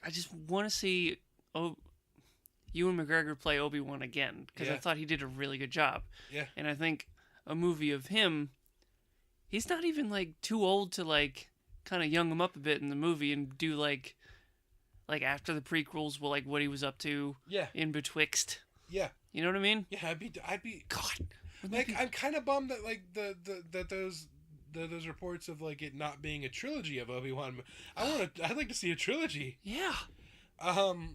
Speaker 2: I just want to see Ewan McGregor play Obi-Wan again because I thought he did a really good job. Yeah. And I think a movie of him, he's not even too old to kind of young him up a bit in the movie and do like after the prequels, what he was up to. Yeah. In betwixt. Yeah. You know what I mean?
Speaker 1: Yeah, I'd be
Speaker 2: God.
Speaker 1: I'm kind of bummed that those reports of it not being a trilogy of Obi-Wan. I'd like to see a trilogy.
Speaker 2: Yeah.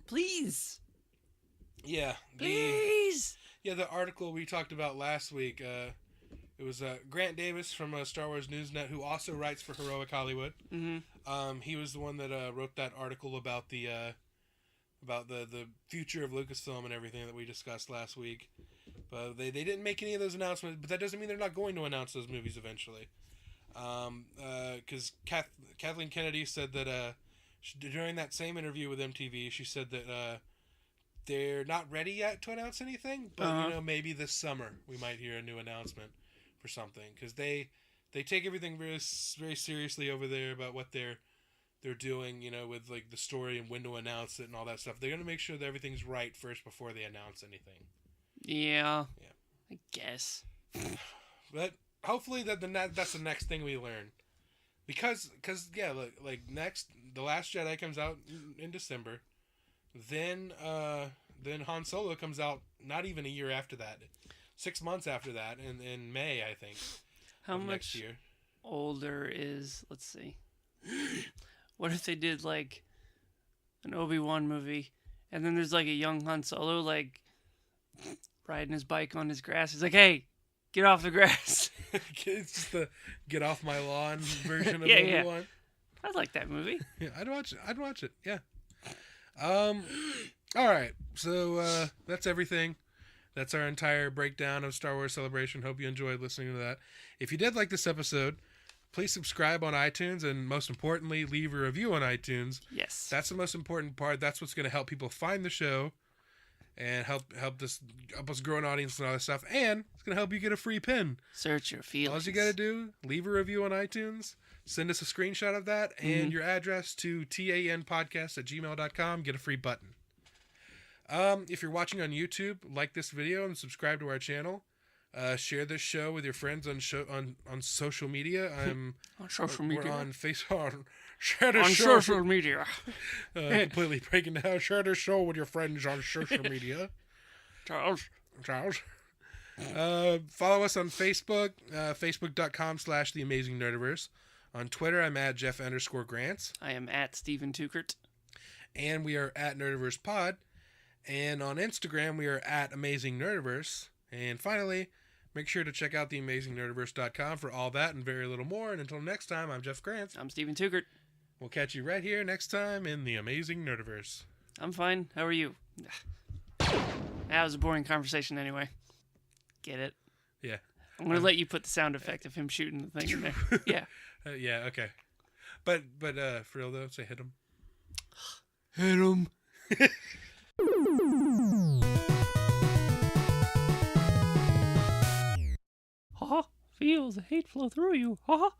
Speaker 2: Please.
Speaker 1: Yeah.
Speaker 2: Please.
Speaker 1: The article we talked about last week. It was Grant Davis from Star Wars Newsnet, who also writes for Heroic Hollywood. Mm-hmm. He was the one that wrote that article about the future of Lucasfilm and everything that we discussed last week. But they didn't make any of those announcements, but that doesn't mean they're not going to announce those movies eventually. Because Kathleen Kennedy said that during that same interview with MTV, she said that they're not ready yet to announce anything, but maybe this summer we might hear a new announcement for something, because they take everything very, very seriously over there about what they're doing, with like the story and when to announce it and all that stuff. They're gonna make sure that everything's right first before they announce anything.
Speaker 2: Yeah. I guess.
Speaker 1: But hopefully that's the next thing we learn, because yeah, like next, The Last Jedi comes out in December. Then Han Solo comes out not even a year after that, 6 months after that, in May, I think.
Speaker 2: How much next year. Older is, let's see. What if they did like an Obi-Wan movie, and then there's like a young Han Solo like riding his bike on his grass. He's like, "Hey, get off the grass."
Speaker 1: It's just the get off my lawn version of Obi-Wan.
Speaker 2: Yeah. I like that movie.
Speaker 1: Yeah, I'd watch it. Yeah. All right. So that's everything. That's our entire breakdown of Star Wars Celebration. Hope you enjoyed listening to that. If you did like this episode, please subscribe on iTunes, and most importantly, leave a review on iTunes.
Speaker 2: Yes.
Speaker 1: That's the most important part. That's what's going to help people find the show and help us grow an audience and all that stuff. And it's going to help you get a free pin.
Speaker 2: Search your feelings.
Speaker 1: All you got to do, leave a review on iTunes, send us a screenshot of that and your address to tanpodcast@gmail.com. Get a free button. If you're watching on YouTube, like this video and subscribe to our channel. Share this show with your friends on social media.
Speaker 2: On social media.
Speaker 1: We're on Facebook. Share this
Speaker 2: on
Speaker 1: show.
Speaker 2: social media.
Speaker 1: Completely breaking down. Share this show with your friends on social media.
Speaker 2: Charles.
Speaker 1: Follow us on Facebook. Facebook.com/The Amazing Nerdiverse. On Twitter, I'm at Jeff_Grants.
Speaker 2: I am at Stephen Tukert.
Speaker 1: And we are at Nerdiverse Pod. And on Instagram, we are at Amazing Nerdiverse. And finally, make sure to check out theamazingnerdiverse.com for all that and very little more. And until next time, I'm Jeff Grants.
Speaker 2: I'm Stephen Tukert.
Speaker 1: We'll catch you right here next time in The Amazing Nerdiverse.
Speaker 2: I'm fine. How are you? That was a boring conversation anyway. Get it?
Speaker 1: Yeah.
Speaker 2: I'm going to let you put the sound effect of him shooting the thing in there. Yeah.
Speaker 1: Yeah, okay. But for real though, say hit him.
Speaker 2: Hit him. Ha! Feel the hate flow through you. Ha!